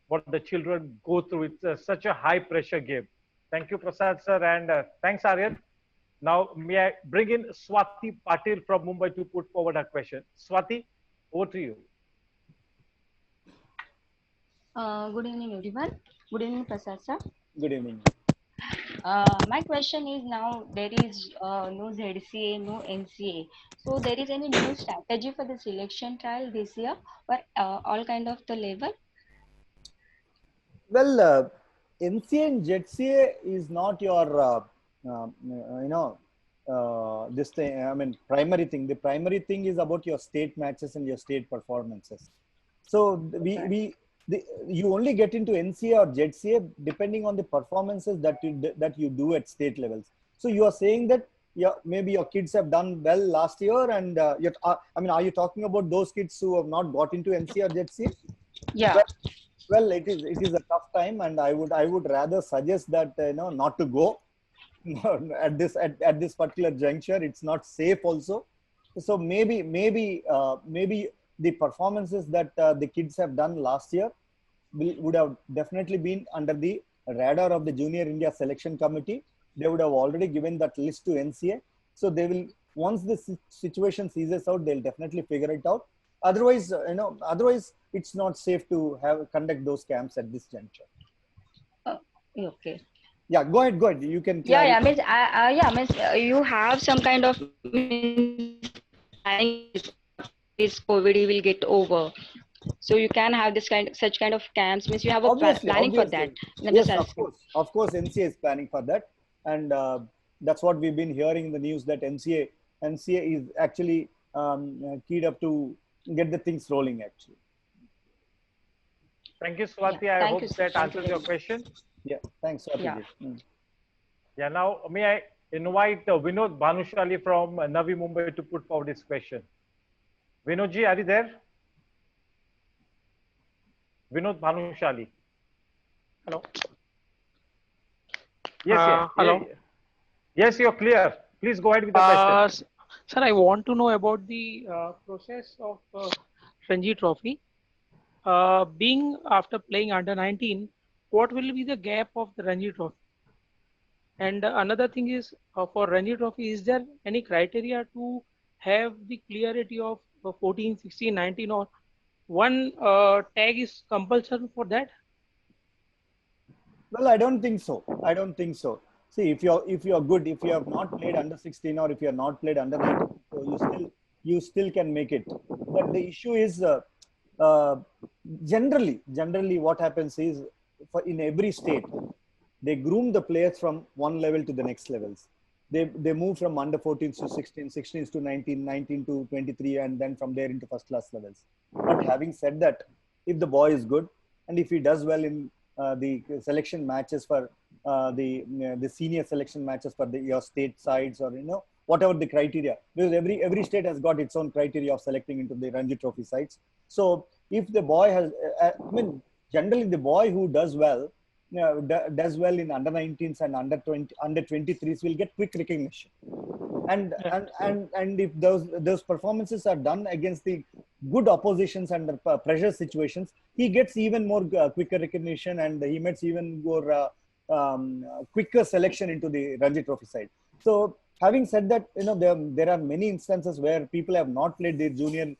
Speaker 1: what the children go through. It's such a high pressure game. Thank you, Prasad sir, and thanks, Aryan. Now, may I bring in Swati Patil from Mumbai to put forward her question. Swati, over to you.
Speaker 7: Good evening, everyone. Good evening, Prasad sir.
Speaker 3: Good evening.
Speaker 7: My question is now there is no ZCA, no NCA. So there is any new strategy for the selection trial this year or all kind of the level?
Speaker 3: Well, NCA and JCA is not your, this thing. I mean, primary thing. The primary thing is about your state matches and your state performances. So you only get into NCA or JCA depending on the performances that you do at state levels. So you are saying that maybe your kids have done well last year, and are you talking about those kids who have not got into NCA or JCA?
Speaker 7: Yeah.
Speaker 3: Well, it is a tough time, and I would rather suggest that not to go at this particular juncture. It's not safe also. So maybe the performances that the kids have done last year would have definitely been under the radar of the Junior India Selection Committee. They would have already given that list to NCA. So they will, once the situation eases out, they'll definitely figure it out. Otherwise, it's not safe to conduct those camps at this juncture.
Speaker 7: Okay.
Speaker 3: Yeah, go ahead. You can.
Speaker 7: Yeah, means you have some kind of this COVID will get over. So you can have such kind of camps. Means you have a planning for that.
Speaker 3: Yes, of course, NCA is planning for that, and that's what we've been hearing in the news, that NCA is actually keyed up to get the things rolling actually.
Speaker 1: Thank you, Swati. I hope that answers your question.
Speaker 3: Yeah, thanks, Swati.
Speaker 7: Yeah.
Speaker 1: Yeah, now may I invite Vinod Bhanushali from Navi Mumbai to put forward his question. Vinodji, are you there? Vinod Bhanushali.
Speaker 8: Hello.
Speaker 1: Yes.
Speaker 8: Hello.
Speaker 1: Yes, you're clear. Please go ahead with the question.
Speaker 8: Sir, I want to know about the process of Ranji Trophy. Being after playing under 19, what will be the gap of the Ranji Trophy? And another thing is, for Ranji Trophy, is there any criteria to have the clarity of 14, 16, 19, or one tag is compulsory for that?
Speaker 3: Well, I don't think so. See, if you're good, if you have not played under 16 or if you have not played under 19, so you still can make it. But the issue is generally what happens is, in every state, they groom the players from one level to the next levels. They move from under 14s to 16, 16s to 19, 19 to 23, and then from there into first class levels. But having said that, if the boy is good and if he does well in the selection matches for the senior selection matches for your state sides, or whatever the criteria, because every state has got its own criteria of selecting into the Ranji Trophy sides. So if the boy has, generally the boy who does well in under 19s and under 23s will get quick recognition, and if those performances are done against the good oppositions under pressure situations, he gets even more quicker recognition, and he makes even more quicker selection into the Ranji Trophy side. So having said that, there are many instances where people have not played their junior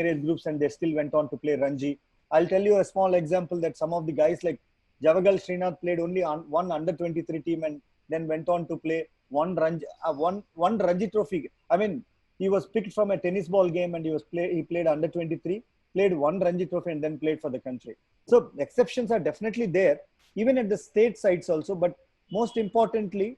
Speaker 3: age groups and they still went on to play Ranji. I'll tell you a small example that some of the guys like Javagal Srinath played only one under 23 team and then went on to play one Ranji Trophy. I mean, he was picked from a tennis ball game and he played under 23, played one Ranji Trophy and then played for the country. So exceptions are definitely there, even at the state sides also. But most importantly,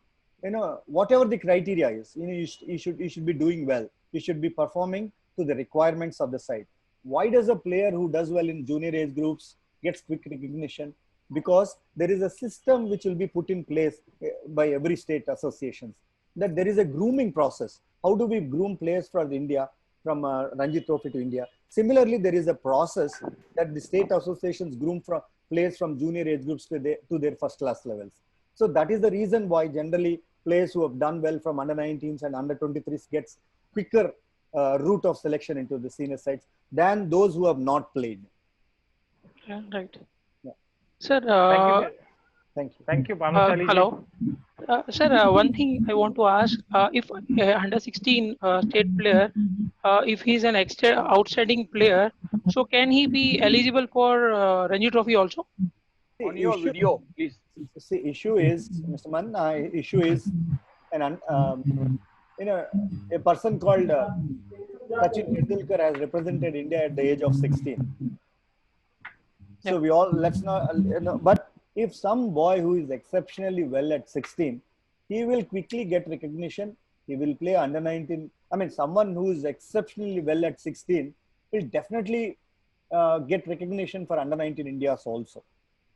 Speaker 3: whatever the criteria is, you should be doing well. You should be performing to the requirements of the side. Why does a player who does well in junior age groups gets quick recognition? Because there is a system which will be put in place by every state associations, that there is a grooming process. How do we groom players for India, from Ranji Trophy to India? Similarly, there is a process that the state associations groom players from junior age groups to their first class levels. So that is the reason why generally players who have done well from under 19s and under 23s gets quicker route of selection into the senior sides than those who have not played.
Speaker 8: Yeah, right. Sir,
Speaker 1: thank you, Bhanushali.
Speaker 8: hello. Sir, one thing I want to ask, if under 16 state player, if he's an outstanding player, so can he be eligible for Ranji Trophy also?
Speaker 9: On your video, please.
Speaker 3: See, issue is, Mr. Mann, issue is a person called Sachin Tendulkar has represented India at the age of 16. So we all, let's not, but if some boy who is exceptionally well at 16, he will quickly get recognition. He will play under 19. I mean, someone who is exceptionally well at 16 will definitely get recognition for under 19 Indias also,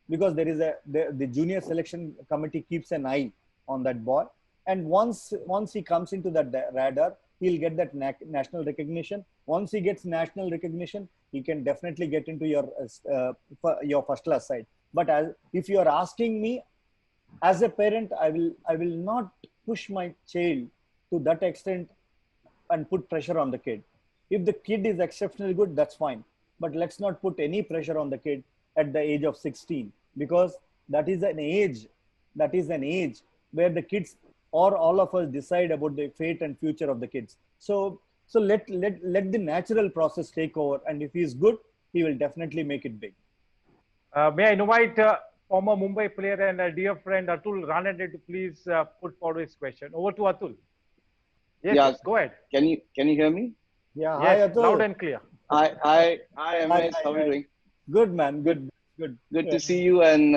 Speaker 3: because there is the junior selection committee keeps an eye on that boy, and once he comes into that radar, he'll get that national recognition. Once he gets national recognition, he can definitely get into your first class side. But if you are asking me, as a parent, I will not push my child to that extent and put pressure on the kid. If the kid is exceptionally good, that's fine. But let's not put any pressure on the kid at the age of 16, because that is an age where the kids or all of us decide about the fate and future of the kids. So let the natural process take over, and if he is good, he will definitely make it big.
Speaker 1: May I invite former Mumbai player and a dear friend Atul Ranade to please put forward his question. Over to Atul. Yes,
Speaker 9: Yeah.
Speaker 1: yes, go ahead.
Speaker 9: Can you hear me?
Speaker 3: Yeah,
Speaker 1: Yes,
Speaker 3: hi Atul.
Speaker 1: loud and clear.
Speaker 9: Hi, MS. How are you doing?
Speaker 3: Good, man. Good.
Speaker 9: Good to see you, and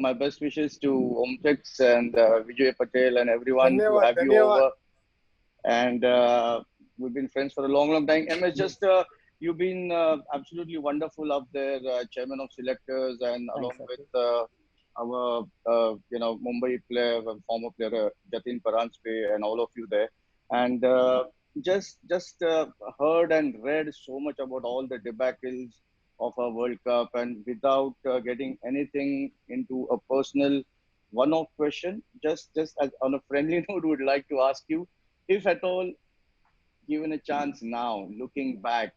Speaker 9: my best wishes to Omtex and Vijay Patel and everyone to have you over. And we've been friends for a long time. MS, just you've been absolutely wonderful up there, chairman of selectors, and along with our Mumbai player, former player Jatin Paranspe, and all of you there. And just heard and read so much about all the debacles of our World Cup, and without getting anything into a personal one-off question, just as on a friendly note, would like to ask you, if at all given a chance now, looking back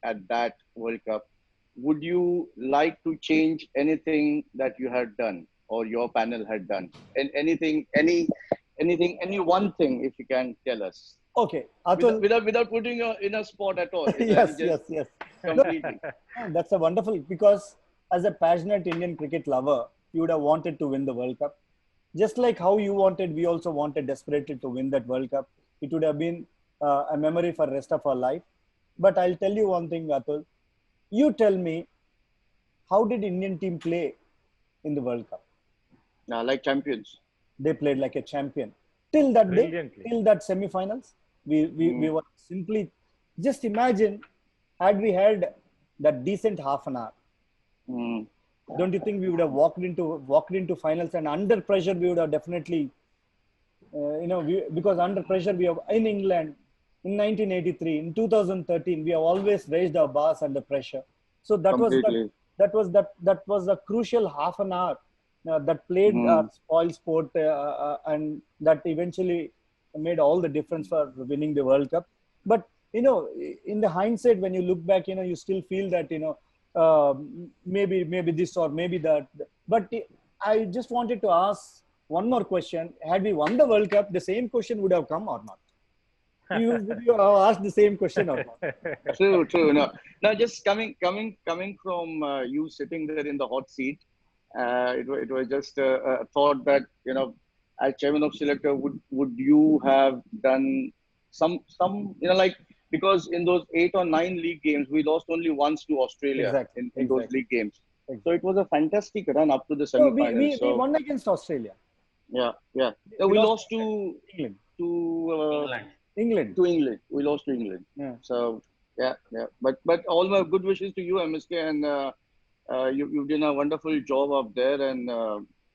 Speaker 9: at that World Cup, would you like to change anything that you had done or your panel had done? And anything, any one thing, if you can tell us.
Speaker 3: Okay, Atul.
Speaker 9: Without putting you in a spot at all.
Speaker 3: Yes.
Speaker 9: Completely.
Speaker 3: That's a wonderful, because as a passionate Indian cricket lover, you would have wanted to win the World Cup. Just like how you wanted, we also wanted desperately to win that World Cup. It would have been a memory for the rest of our life. But I'll tell you one thing, Atul. You tell me, how did Indian team play in the World Cup?
Speaker 9: Like champions.
Speaker 3: They played like a champion. Till that day, till that semi-finals, we were simply, just imagine, had we had that decent half an hour, don't you think we would have walked into finals? And under pressure, we would have definitely, because under pressure, we have in England in 1983, in 2013, we have always raised our bars under pressure. So that was a crucial half an hour that played spoil sport, and that eventually made all the difference for winning the World Cup. But in the hindsight, when you look back, you still feel that maybe this or maybe that. But I just wanted to ask one more question. Had we won the World Cup, the same question would have come or not? Would you have asked the same question or not?
Speaker 9: True. No, just coming from you sitting there in the hot seat, it was just a thought that, as chairman of selector, would you have done some like, because in those 8 or 9 league games, we lost only once to Australia in those league games. So it was a fantastic run up to the semi-finals.
Speaker 3: We won against Australia.
Speaker 9: Yeah. So we lost to
Speaker 3: England.
Speaker 9: We lost to England.
Speaker 3: Yeah.
Speaker 9: So yeah. But all my good wishes to you, MSK, and you've done a wonderful job up there, and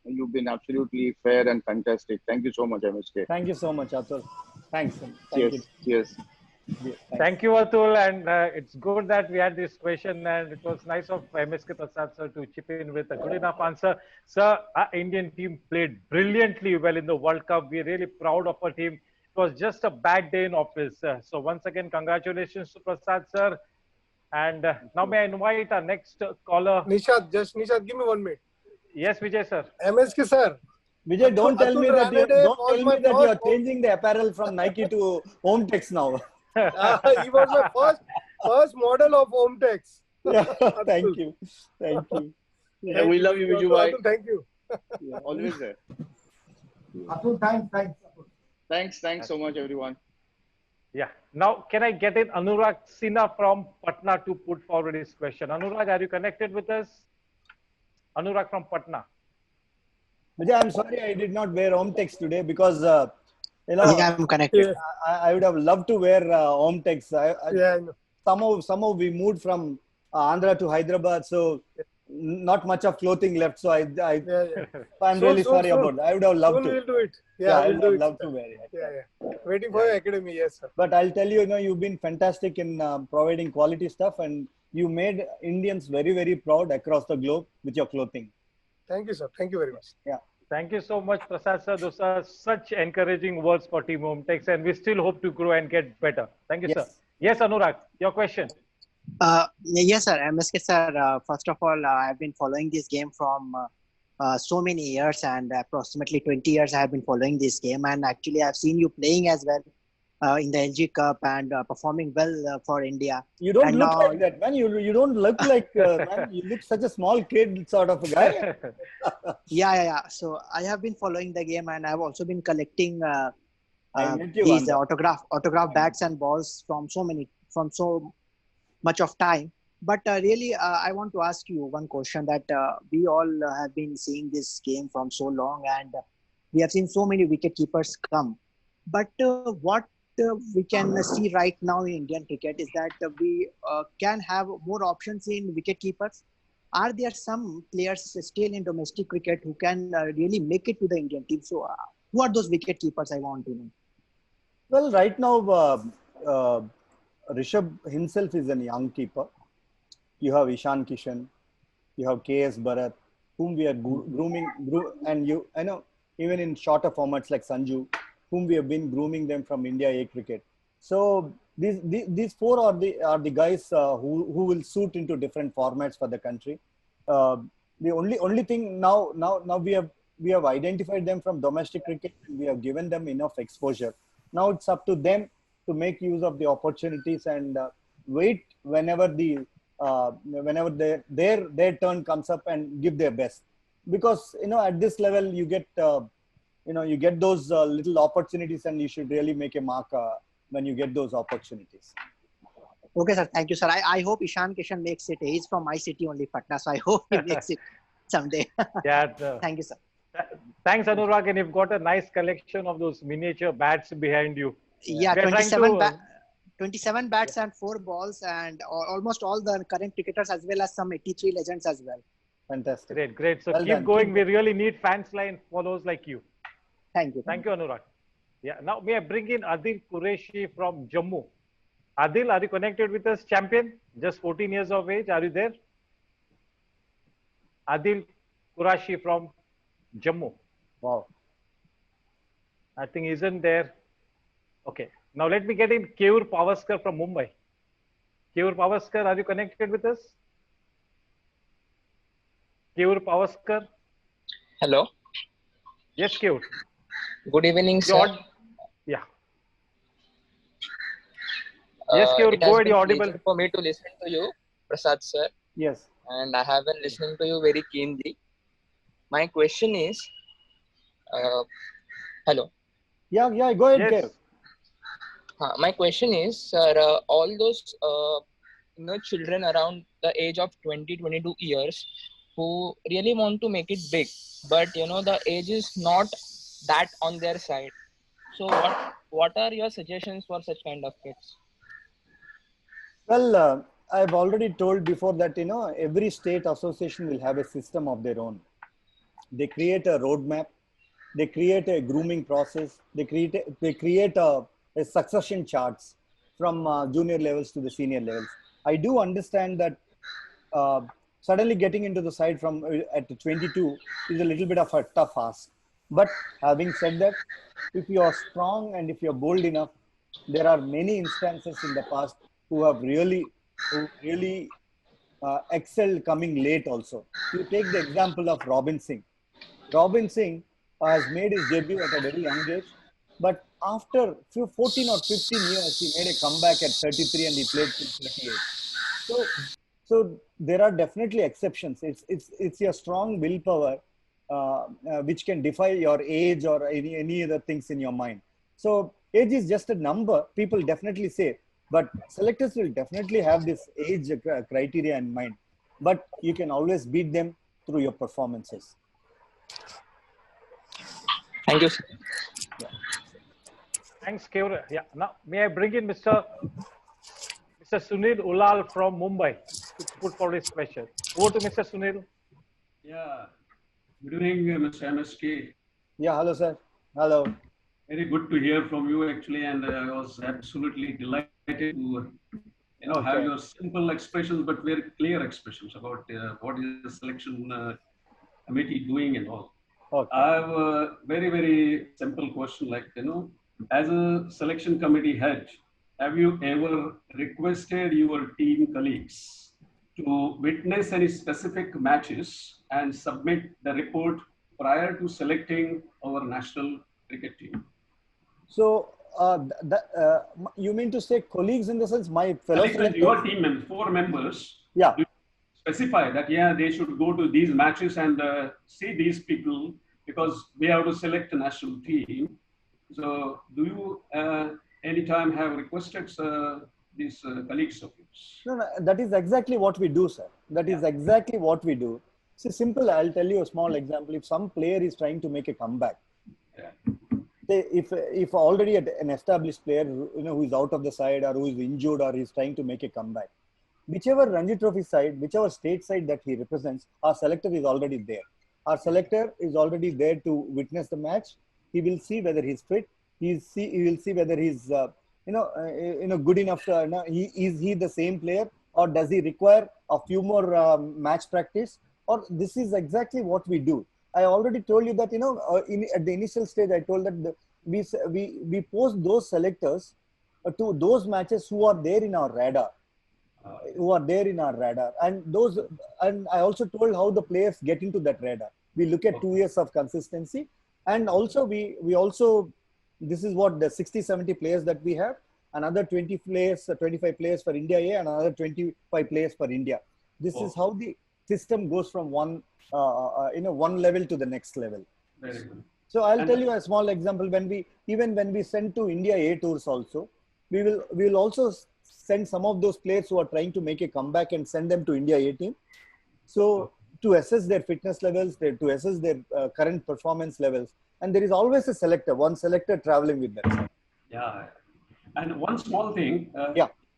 Speaker 9: you've been absolutely fair and fantastic. Thank you so much, MSK.
Speaker 3: Thank you so much, Atul. Thanks.
Speaker 9: Cheers.
Speaker 1: Thank you, Atul. And it's good that we had this question, and it was nice of MSK Prasad sir to chip in with a good enough answer. Sir, our Indian team played brilliantly well in the World Cup. We're really proud of our team. It was just a bad day in office. So once again, congratulations to Prasad sir. And now may I invite our next caller.
Speaker 2: Nishad, give me 1 minute.
Speaker 1: Yes, Vijay sir.
Speaker 2: MSK sir.
Speaker 3: Vijay, don't tell me that you are changing the apparel from Nike to Omtex now.
Speaker 2: He was my first model of Omtex.
Speaker 3: Yeah, thank you.
Speaker 9: Yeah, we love you, Vijay.
Speaker 2: Thank you.
Speaker 9: Yeah, always there.
Speaker 10: Atul, thanks. Atul.
Speaker 9: Thanks so much, everyone.
Speaker 1: Yeah. Now, can I get in Anurag Sinha from Patna to put forward his question? Anurag, are you connected with us? Anurag from Patna.
Speaker 3: Vijay, I'm sorry I did not wear home text today because
Speaker 11: Yeah, I'm connected.
Speaker 3: I would have loved to wear home text.
Speaker 2: Yeah, I know.
Speaker 3: Somehow we moved from Andhra to Hyderabad, so not much of clothing left. So I'm really sorry about that. I would have loved to.
Speaker 2: We'll do it. Yeah,
Speaker 3: I
Speaker 2: we'll
Speaker 3: would
Speaker 2: do
Speaker 3: have
Speaker 2: it.
Speaker 3: loved to wear it.
Speaker 2: Yeah. Waiting for your academy, yes, sir.
Speaker 3: But I'll tell you, you've been fantastic in providing quality stuff, and you made Indians very, very proud across the globe with your clothing.
Speaker 2: Thank you, sir. Thank you very much.
Speaker 3: Yeah.
Speaker 1: Thank you so much, Prasad sir. Those are such encouraging words for Team Home Text, and we still hope to grow and get better. Thank you, sir. Yes, Anurag, your question.
Speaker 11: Yes, sir. MSK, sir. First of all, I've been following this game from so many years, and approximately 20 years I have been following this game. And actually, I've seen you playing as well in the LG Cup and performing well for India.
Speaker 3: You don't look like that, man. You don't look like, man. You look such a small kid sort of a guy.
Speaker 11: Yeah. So I have been following the game, and I've also been collecting these autograph bats and balls from so much of time. But really, I want to ask you one question that we all have been seeing this game from so long, and we have seen so many wicket keepers come. But what we can see right now in Indian cricket is that we can have more options in wicket keepers. Are there some players still in domestic cricket who can really make it to the Indian team? So who are those wicket keepers, I want to know?
Speaker 3: Well, right now, Rishabh himself is a young keeper. You have Ishan Kishan, you have KS Bharat, whom we are grooming, and I know even in shorter formats like Sanju, whom we have been grooming them from India A cricket. So these four are the guys who will suit into different formats for the country. The only thing now we have identified them from domestic cricket. We have given them enough exposure. Now it's up to them to make use of the opportunities and wait whenever their turn comes up and give their best. Because at this level you get you get those little opportunities, and you should really make a mark when you get those opportunities.
Speaker 11: Okay, sir. Thank you, sir. I hope Ishan Kishan makes it. He's from my city only, Patna, so I hope he makes it someday. Thank you, sir.
Speaker 1: Thanks, Anurag. And you've got a nice collection of those miniature bats behind you.
Speaker 11: Yeah, 27 bats and 4 balls, and almost all the current cricketers as well as some 83 legends as well.
Speaker 3: Fantastic.
Speaker 1: Great. So keep going. We really need fans and followers like you.
Speaker 11: Thank you.
Speaker 1: Thank you, Anurag. Yeah. Now may I bring in Adil Qureshi from Jammu. Adil, are you connected with us, champion? Just 14 years of age. Are you there? Adil Qureshi from Jammu.
Speaker 3: Wow.
Speaker 1: I think he isn't there. Okay. Now let me get in Keur Pavaskar from Mumbai. Keur Pavaskar, are you connected with us? Keur Pavaskar.
Speaker 12: Hello.
Speaker 1: Yes, Keur.
Speaker 12: Good evening, sir.
Speaker 1: Yeah. Yes, Keur, go ahead. You're audible.
Speaker 12: For me to listen to you, Prasad sir.
Speaker 3: Yes.
Speaker 12: And I have been listening to you very keenly. My question is, hello.
Speaker 3: Yeah. Go ahead,
Speaker 1: yes.
Speaker 12: Keur. My question is, sir, all those children around the age of 20-22 years who really want to make it big, but the age is not that on their side. So what are your suggestions for such kind of kids?
Speaker 3: Well, I've already told before that every state association will have a system of their own. They create a roadmap, they create a grooming process, they create a succession charts from junior levels to the senior levels. I do understand that suddenly getting into the side from at 22 is a little bit of a tough ask. But having said that, if you are strong and if you're bold enough, there are many instances in the past who really excelled coming late also. You take the example of Robin Singh. Robin Singh has made his debut at a very young age, but after 14 or 15 years, he made a comeback at 33 and he played till 38. So there are definitely exceptions. It's your strong willpower which can defy your age or any other things in your mind. So age is just a number, people definitely say, but selectors will definitely have this age criteria in mind. But you can always beat them through your performances.
Speaker 12: Thank you, sir.
Speaker 3: Yeah.
Speaker 1: Thanks, Kevra. Yeah. Now, may I bring in Mr. Sunil Ulal from Mumbai to put forward his question. Over to Mr. Sunil.
Speaker 13: Yeah. Good evening, Mr. MSK.
Speaker 3: Yeah, hello, sir. Hello.
Speaker 13: Very good to hear from you, actually, and I was absolutely delighted to, have your simple expressions but very clear expressions about what is the selection committee doing and all.
Speaker 3: Okay.
Speaker 13: I have a very, very simple question, like, as a selection committee head, have you ever requested your team colleagues to witness any specific matches and submit the report prior to selecting our national cricket team?
Speaker 3: So, you mean to say colleagues in the sense my fellow selectors?
Speaker 13: Your team members, 4 members.
Speaker 3: Yeah.
Speaker 13: Do you specify that, they should go to these matches and see these people because we have to select a national team. So, do you anytime have requested these colleagues of yours?
Speaker 3: No, that is exactly what we do, sir. That is exactly what we do. See, simple, I'll tell you a small example. If some player is trying to make a comeback, if already an established player, who is out of the side or who is injured or is trying to make a comeback, whichever Ranji Trophy side, whichever state side that he represents, our selector is already there. Our selector is already there to witness the match. He will see whether he's fit. He will see whether he's good enough to, is he the same player or does he require a few more match practice? Or this is exactly what we do. I already told you that, at the initial stage, I told that we post those selectors to those matches who are there in our radar. And I also told how the players get into that radar. We look at 2 years of consistency, and also we also, this is what the 60-70 players that we have, another 25 players for India A, and another 25 players for India. This is how the system goes from one level to the next level.
Speaker 13: Very good.
Speaker 3: So I'll tell you a small example. When we send to India A tours also, we will also send some of those players who are trying to make a comeback and send them to India A team. So to assess their fitness levels, to assess their current performance levels. And there is always one selector traveling with them.
Speaker 13: Yeah. And one small thing,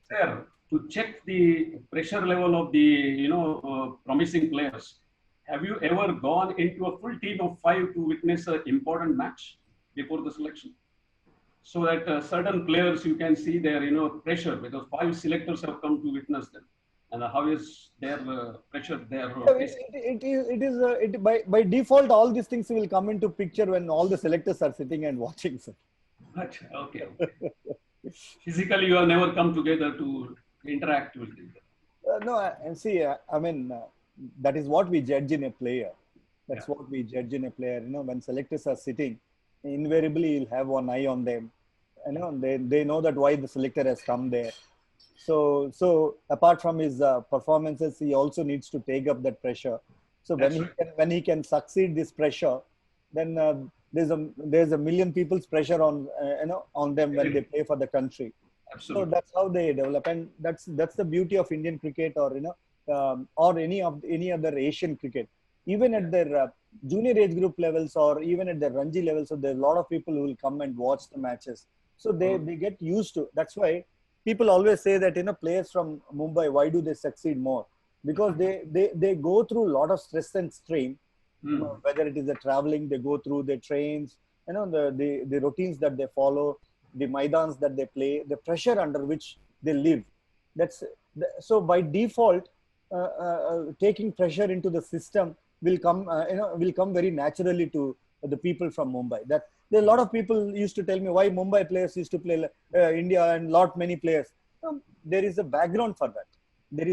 Speaker 3: sir,
Speaker 13: to check the pressure level of the, promising players, have you ever gone into a full team of 5 to witness an important match before the selection? So that certain players, you can see their, pressure, because 5 selectors have come to witness them. And how is their pressure there?
Speaker 3: By default, all these things will come into picture when all the selectors are sitting and watching, sir.
Speaker 13: Okay. Physically, you have never come together to interact with them.
Speaker 3: No, and see, that is what we judge in a player. That's what we judge in a player. When selectors are sitting, invariably you'll have one eye on them. They know that why the selector has come there. So apart from his performances, he also needs to take up that pressure. So when he can succeed this pressure, then there's a million people's pressure on them when they play for the country.
Speaker 13: Absolutely.
Speaker 3: So that's how they develop, and that's the beauty of Indian cricket, or any other Asian cricket. Even at their junior age group levels, or even at the Ranji levels, so there's a lot of people who will come and watch the matches. So they get used to. That's why people always say that players from Mumbai, why do they succeed more? Because they go through a lot of stress and strain. Whether it is the traveling, they go through the trains, the routines that they follow, the maidans that they play, the pressure under which they live. So by default, taking pressure into the system will come very naturally to the people from Mumbai. That there are a lot of people used to tell me why Mumbai players used to play India and many players. There is a background for that. There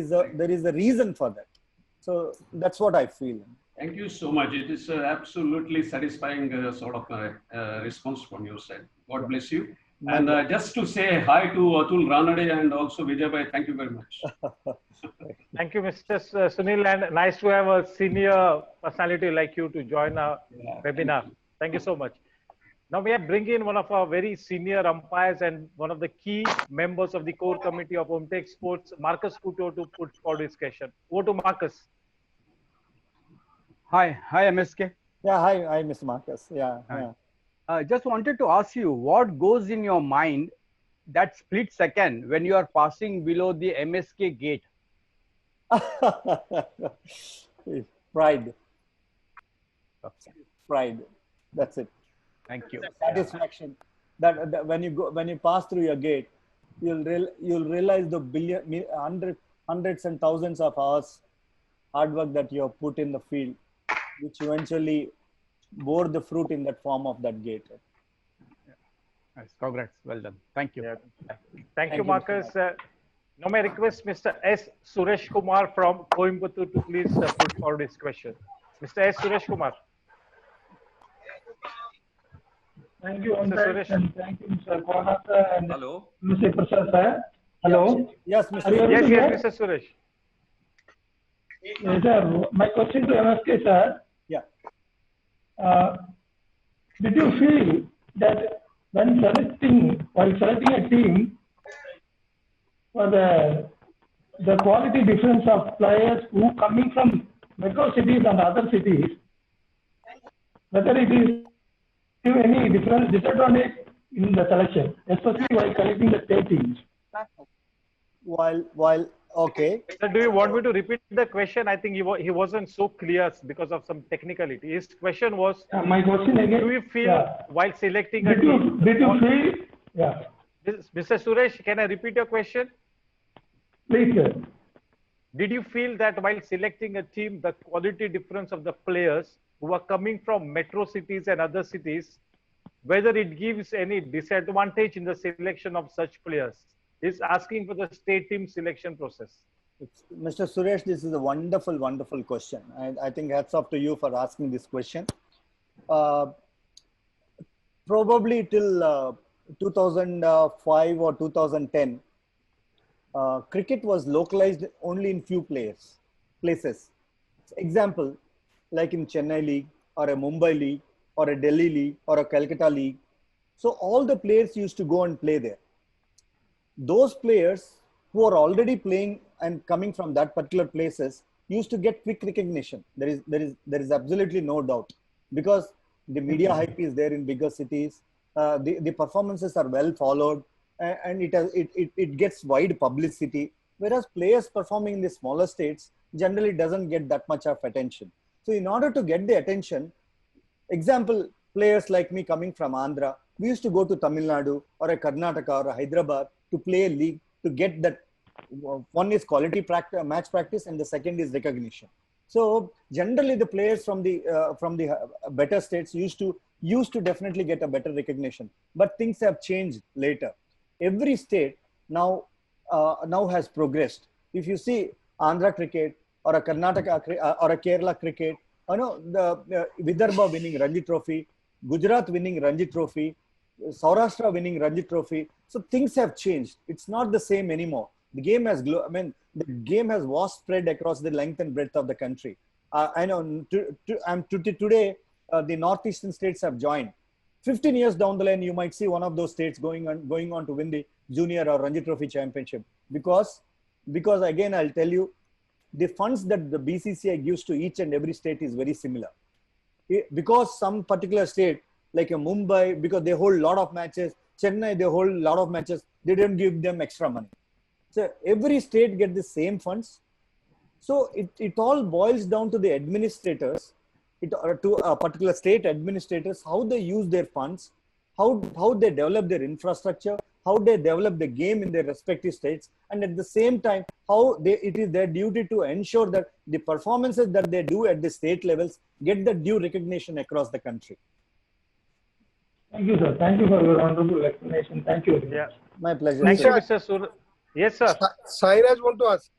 Speaker 3: is a reason for that. So that's what I feel.
Speaker 13: Thank you so much. It is absolutely satisfying sort of response from your side. God bless you. And just to say hi to Atul Ranade and also Vijay Bhai, thank you very much.
Speaker 1: Thank you, Mr. Sunil, and nice to have a senior personality like you to join our webinar. Thank you so much. Now we are bringing in one of our very senior umpires and one of the key members of the core committee of Omtech Sports, Marcus Couto, to put forward his question. Over to Marcus.
Speaker 14: Hi, MSK.
Speaker 3: Yeah, hi, Mr. Marcus. Yeah.
Speaker 14: Just wanted to ask you, what goes in your mind that split second when you are passing below the MSK gate?
Speaker 3: Pride. Pride. That's it.
Speaker 14: Thank you.
Speaker 3: Satisfaction. That when you pass through your gate, you'll realize the hundreds and thousands of hours hard work that you have put in the field, which eventually bore the fruit in that form of that gate.
Speaker 14: Nice. Congrats. Well done. Thank you.
Speaker 1: Yeah. Thank you, Marcus. Now may I request Mr. S. Suresh Kumar from Coimbatore to please put forward his question. Mr. S. Suresh Kumar.
Speaker 15: Thank you,
Speaker 1: Mr. Suresh.
Speaker 15: and thank you, Mr. Konak and
Speaker 16: Hello.
Speaker 15: Mr. Prasad sir. Hello.
Speaker 3: Yes, Mr.
Speaker 1: Yes, Mr. Suresh.
Speaker 15: Yes, sir. My question to MSK sir.
Speaker 3: Yeah.
Speaker 15: Did you feel that when while selecting a team, for the quality difference of players who coming from metro cities and other cities, whether it is any different disadvantage in the selection, especially while selecting the state teams?
Speaker 3: While okay.
Speaker 1: Sir, do you want me to repeat the question? I think he wasn't so clear because of some technicality. His question was,
Speaker 15: my question again.
Speaker 1: Do you feel while selecting a
Speaker 15: team? Did you feel? Yeah.
Speaker 1: Mr. Suresh, can I repeat your question?
Speaker 15: Please, sir.
Speaker 1: Did you feel that while selecting a team, the quality difference of the players who are coming from metro cities and other cities, whether it gives any disadvantage in the selection of such players? Is asking for the state team selection process.
Speaker 3: Mr. Suresh, this is a wonderful, wonderful question. I think hats off to you for asking this question. Probably till 2005 or 2010, cricket was localized only in few places. Example, like in Chennai League or a Mumbai League or a Delhi League or a Calcutta League. So all the players used to go and play there. Those players who are already playing and coming from that particular places used to get quick recognition. There is absolutely no doubt, because the media hype is there in bigger cities. The performances are well followed, and it gets wide publicity. Whereas players performing in the smaller states generally doesn't get that much of attention. So in order to get the attention, example, players like me coming from Andhra, we used to go to Tamil Nadu or a Karnataka or a Hyderabad to play a league to get that. One is quality match practice, and the second is recognition. So generally, the players from the better states used to definitely get a better recognition. But things have changed later. Every state now has progressed. If you see Andhra cricket or a Karnataka or a Kerala cricket, the Vidarbha winning Ranji Trophy, Gujarat winning Ranji Trophy, Saurashtra winning Ranji Trophy. So things have changed. It's not the same anymore. The game has, the game has vast spread across the length and breadth of the country. I know today the northeastern states have joined. 15 years down the line, you might see one of those states going on to win the Junior or Ranji Trophy championship, because again, I'll tell you, the funds that the BCCI gives to each and every state is very similar. Because some particular state, like a Mumbai, because they hold a lot of matches, Chennai, they hold a lot of matches, they don't give them extra money. So every state get the same funds. So it all boils down to the administrators, to a particular state administrators, how they use their funds, how they develop their infrastructure, how they develop the game in their respective states, and at the same time, how it is their duty to ensure that the performances that they do at the state levels get the due recognition across the country.
Speaker 15: Thank you, sir. Thank you for your wonderful explanation. Thank you.
Speaker 1: Yeah.
Speaker 3: My pleasure.
Speaker 1: Thank you, Mr. Sur. Yes, sir.
Speaker 2: Sairaj want to ask.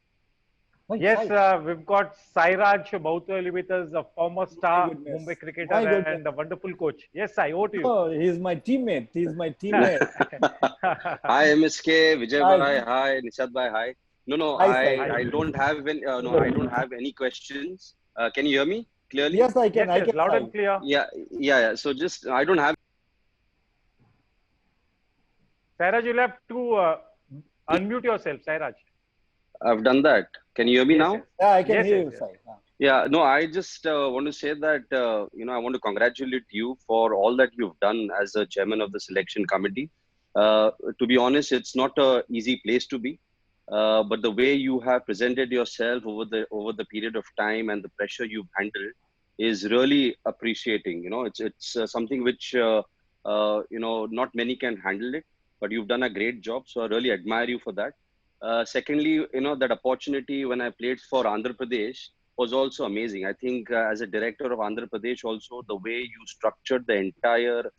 Speaker 1: Yes, we've got Sairaj Bhautwali with us, a former star Mumbai cricketer and a wonderful coach. Yes, Sai, over to you.
Speaker 3: Oh, he's my teammate. He's my teammate.
Speaker 16: Hi, MSK, Vijay Bhai, hi, Nishad Bhai, hi. No,
Speaker 3: Hi,
Speaker 16: I don't have any, no, I don't have any questions. Can you hear me clearly?
Speaker 3: Yes, I can.
Speaker 1: Yes, loud and clear.
Speaker 16: Yeah. So just, I don't have.
Speaker 1: Sairaj, you'll have to unmute yourself, Sairaj.
Speaker 16: I've done that. Can you hear me now?
Speaker 1: Yes.
Speaker 3: Yeah, I can hear you,
Speaker 1: Yes.
Speaker 3: Sai.
Speaker 16: Yeah, no, I just want to say that, I want to congratulate you for all that you've done as a chairman of the selection committee. To be honest, it's not an easy place to be, but the way you have presented yourself over the period of time and the pressure you've handled is really appreciating. It's something which, not many can handle it, but you've done a great job. So I really admire you for that. Secondly, that opportunity when I played for Andhra Pradesh was also amazing. I think as a director of Andhra Pradesh, also the way you structured the entire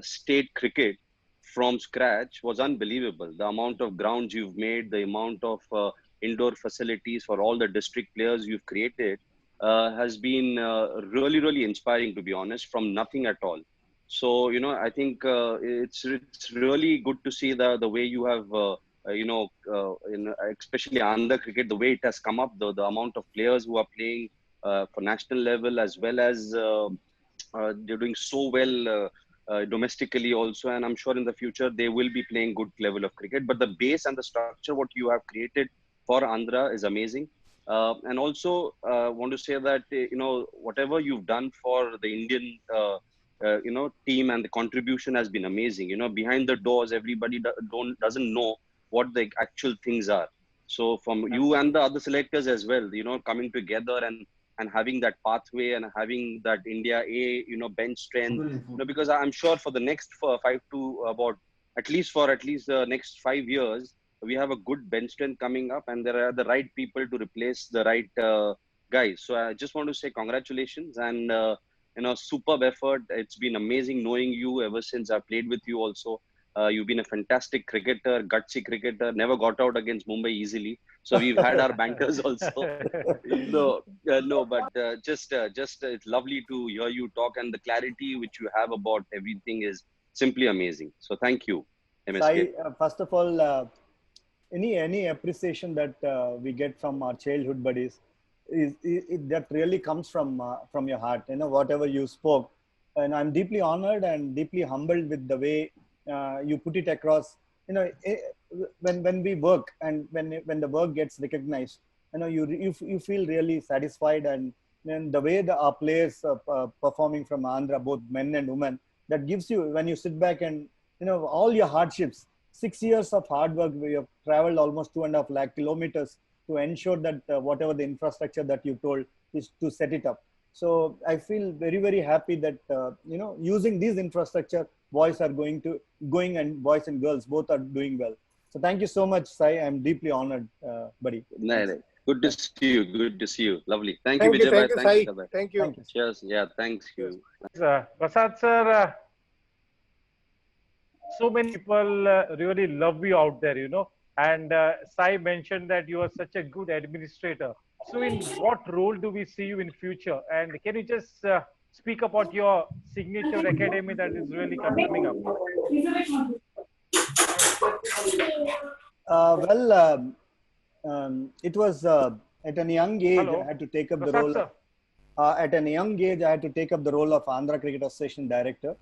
Speaker 16: state cricket from scratch was unbelievable. The amount of grounds you've made, the amount of indoor facilities for all the district players you've created has been really, really inspiring, to be honest, from nothing at all. So, I think it's really good to see the way you have especially Andhra cricket, the way it has come up, the amount of players who are playing for national level, as well as they're doing so well domestically also. And I'm sure in the future, they will be playing good level of cricket. But the base and the structure, what you have created for Andhra is amazing. And also want to say that, whatever you've done for the Indian team and the contribution has been amazing. Behind the doors, everybody doesn't know what the actual things are. So from you and the other selectors as well, coming together and having that pathway and having that India A, bench strength, because I'm sure for the next at least the next 5 years, we have a good bench strength coming up and there are the right people to replace the right guys. So I just want to say congratulations and, superb effort. It's been amazing knowing you ever since I played with you also. You've been a fantastic cricketer, gutsy cricketer, never got out against Mumbai easily. So we've had our bankers also. Just it's lovely to hear you talk, and the clarity which you have about everything is simply amazing. So thank you, MSK.
Speaker 3: Sai, first of all, any appreciation that we get from our childhood buddies that really comes from your heart. Whatever you spoke, and I'm deeply honored and deeply humbled with the way you put it across. When we work and when the work gets recognized, you feel really satisfied, and then the way our players performing from Andhra, both men and women, that gives you, when you sit back and all your hardships, 6 years of hard work, we have traveled almost 2.5 lakh kilometers to ensure that whatever the infrastructure that you told is to set it up. So I feel very, very happy that using these infrastructure, boys are going and boys and girls both are doing well. So thank you so much, Sai. I'm deeply honored, buddy.
Speaker 16: Good to see you. Good to see you. Lovely. Thank
Speaker 2: you,
Speaker 16: you, Vijay.
Speaker 2: Thank you, Sai. Thank you.
Speaker 16: Cheers. Yeah, thanks you.
Speaker 1: Prasad sir, so many people really love you out there, and Sai mentioned that you are such a good administrator. So in what role do we see you in future? And can you just speak about your signature academy that is really coming up?
Speaker 3: It was at a young age. I had to take up the role. At a young age, I had to take up the role of Andhra Cricket Association director.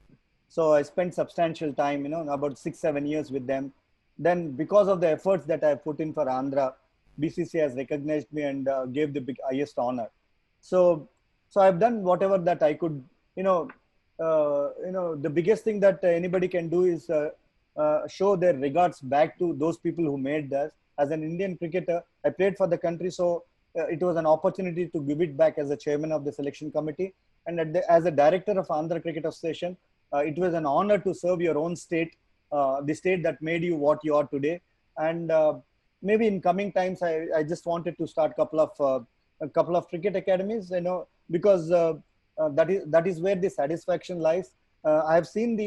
Speaker 3: So I spent substantial time, about 6-7 years with them. Then, because of the efforts that I put in for Andhra, BCCI has recognized me and gave the highest honor. So I've done whatever that I could. The biggest thing that anybody can do is show their regards back to those people who made this. As an Indian cricketer, I played for the country, so it was an opportunity to give it back as a chairman of the selection committee. And as a director of Andhra Cricket Association, it was an honor to serve your own state, the state that made you what you are today. And maybe in coming times, I just wanted to start a couple of cricket academies, because that is where the satisfaction lies. I've seen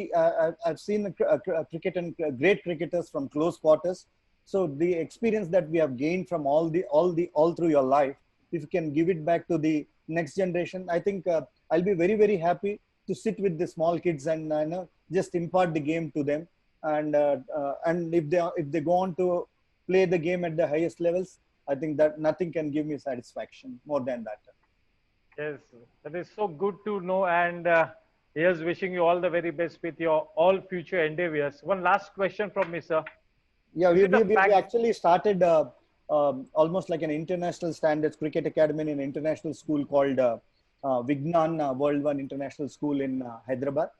Speaker 3: cricket and great cricketers from close quarters. So the experience that we have gained from all through your life, if you can give it back to the next generation, I think I'll be very, very happy to sit with the small kids and just impart the game to them. And if they go on to play the game at the highest levels, I think that nothing can give me satisfaction more than that.
Speaker 1: Yes, that is so good to know. And here's wishing you all the very best with your all future endeavors. One last question from me, sir.
Speaker 3: Yeah, we actually started almost like an international standards cricket academy in an international school called Vignan World One International School in Hyderabad.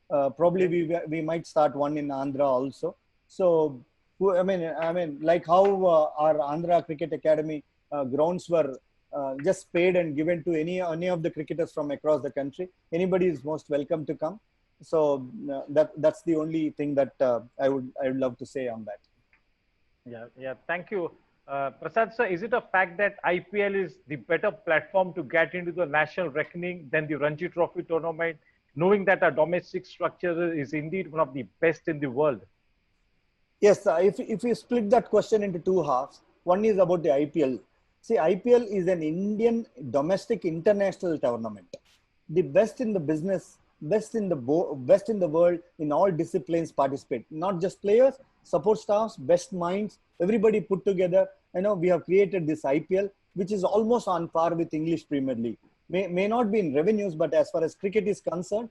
Speaker 3: Probably we might start one in Andhra also. So I mean, like how our Andhra Cricket Academy grounds were just paid and given to any of the cricketers from across the country. Anybody is most welcome to come. So that's the only thing that I would love to say on that.
Speaker 1: Yeah. Thank you. Prasad sir, is it a fact that IPL is the better platform to get into the national reckoning than the Ranji Trophy tournament, knowing that our domestic structure is indeed one of the best in the world?
Speaker 3: Yes, if you split that question into two halves, one is about the IPL. See, IPL is an Indian domestic international tournament. The best in the business, best in the world in all disciplines participate. Not just players, support staffs, best minds, everybody put together. We have created this IPL, which is almost on par with English Premier League. May not be in revenues, but as far as cricket is concerned,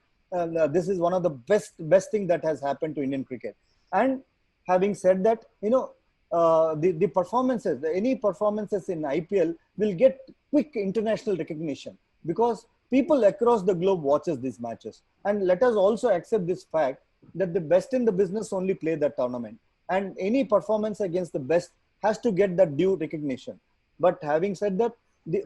Speaker 3: this is one of the best thing that has happened to Indian cricket. And having said that, the performances, any performances in IPL will get quick international recognition because people across the globe watches these matches. And let us also accept this fact that the best in the business only play that tournament. And any performance against the best has to get that due recognition. But having said that,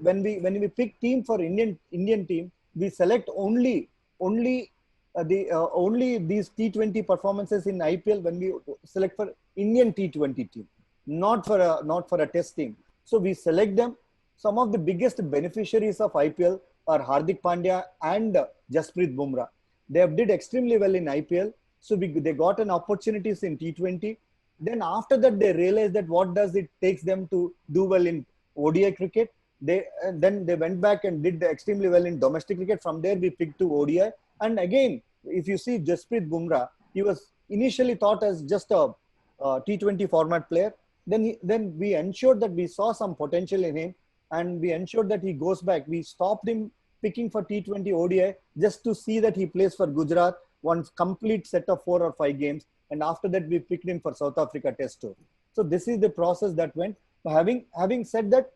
Speaker 3: when we pick team for Indian team, we select only these T20 performances in IPL when we select for Indian T20 team, not for a test team. So we select them. Some of the biggest beneficiaries of IPL are Hardik Pandya and Jasprit Bumrah. They have did extremely well in IPL. So they got an opportunities in T20. Then after that, they realized that what does it takes them to do well in ODI cricket. Then they went back and did extremely well in domestic cricket. From there, we picked to ODI. And again, if you see Jasprit Bumrah, he was initially thought as just a T20 format player. Then we ensured that we saw some potential in him, and we ensured that he goes back. We stopped him picking for T20 ODI just to see that he plays for Gujarat, one complete set of 4 or 5 games. And after that, we picked him for South Africa Test Tour. So this is the process that went. Having said that,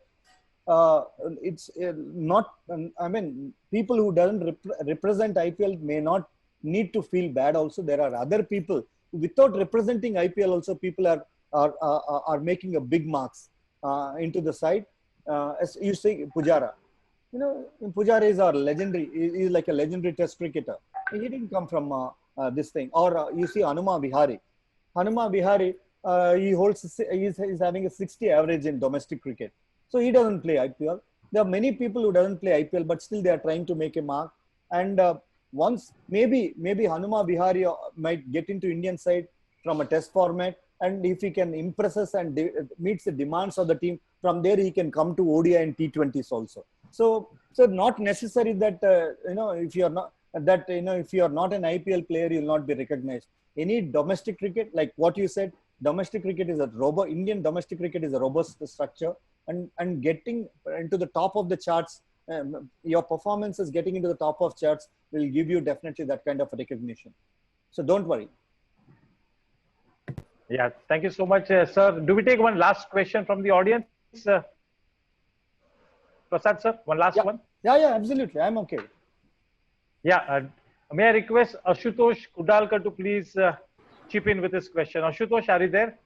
Speaker 3: it's not, I mean, people who doesn't represent IPL may not need to feel bad also. There are other people without representing IPL also, people are making a big marks into the side. As you say, Pujara. Pujara is our legendary, is like a legendary test cricketer. He didn't come from this thing. Or you see Hanuma Vihari. Hanuma Vihari, he's having a 60 average in domestic cricket. So he doesn't play IPL. There are many people who doesn't play IPL, but still they are trying to make a mark. And once, maybe Hanuma Vihari might get into Indian side from a test format. And if he can impress us and meets the demands of the team, from there he can come to ODI and T20s also. So not necessary that, if you are not, if you are not an IPL player, you will not be recognized. Any domestic cricket, like what you said, domestic cricket is Indian domestic cricket is a robust structure, and getting into the top of the charts, your performances getting into the top of charts will give you definitely that kind of recognition. So don't worry.
Speaker 1: Yeah, thank you so much, sir. Do we take one last question from the audience? Prasad sir, one last one?
Speaker 3: Yeah, absolutely. I'm okay.
Speaker 1: Yeah, may I request Ashutosh Kudalkar to please chip in with this question. Ashutosh, are you there?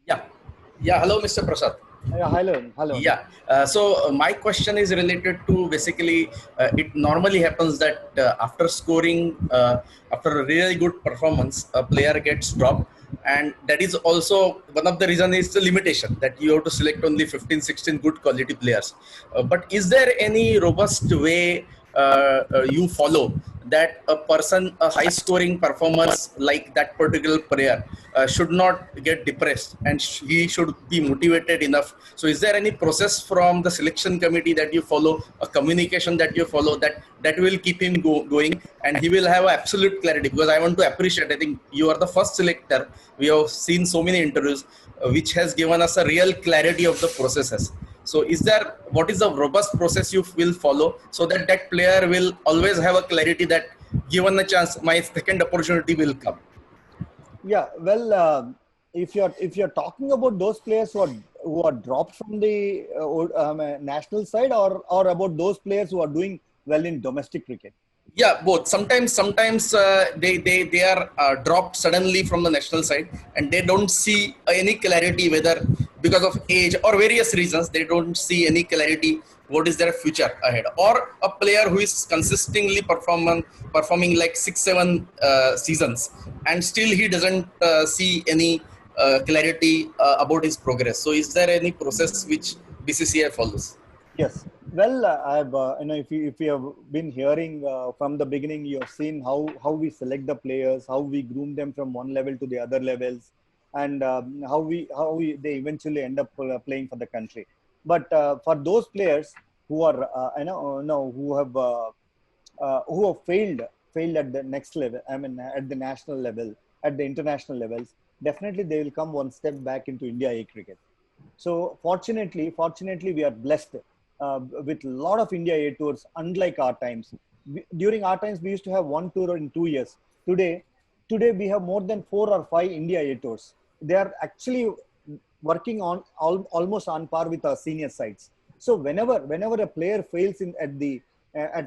Speaker 17: Yeah. Hello, Mr. Prasad.
Speaker 3: Yeah, hello.
Speaker 17: Yeah. So my question is related to basically, it normally happens that after scoring, after a really good performance, a player gets dropped. And that is also one of the reasons is the limitation that you have to select only 15, 16 good quality players. But is there any robust way you follow, that a person, a high scoring performance like that particular player should not get depressed and he should be motivated enough. So is there any process from the selection committee that you follow, a communication that you follow that will keep him going and he will have absolute clarity? Because I want to appreciate, I think you are the first selector. We have seen so many interviews which has given us a real clarity of the processes. So what is the robust process you will follow so that that player will always have a clarity that given a chance, my second opportunity will come?
Speaker 3: Yeah, well, if you're talking about those players who are dropped from the national side, or about those players who are doing well in domestic cricket?
Speaker 17: Yeah, both. Sometimes they are dropped suddenly from the national side and they don't see any clarity, whether because of age or various reasons, they don't see any clarity what is their future ahead. Or a player who is consistently performing like 6-7 seasons and still he doesn't see any clarity about his progress. So is there any process which BCCI follows?
Speaker 3: Yes. Well, I've if you have been hearing from the beginning, you have seen how we select the players, how we groom them from one level to the other levels, and how they eventually end up playing for the country. But for those players who are who have failed at the next level, I mean at the national level, at the international levels, definitely they will come one step back into India A cricket. So fortunately, we are blessed with a lot of India A tours, unlike our times. During our times, we used to have one tour in 2 years. Today we have more than 4 or 5 India A tours. They are actually working on almost on par with our senior sides. So whenever a player fails at the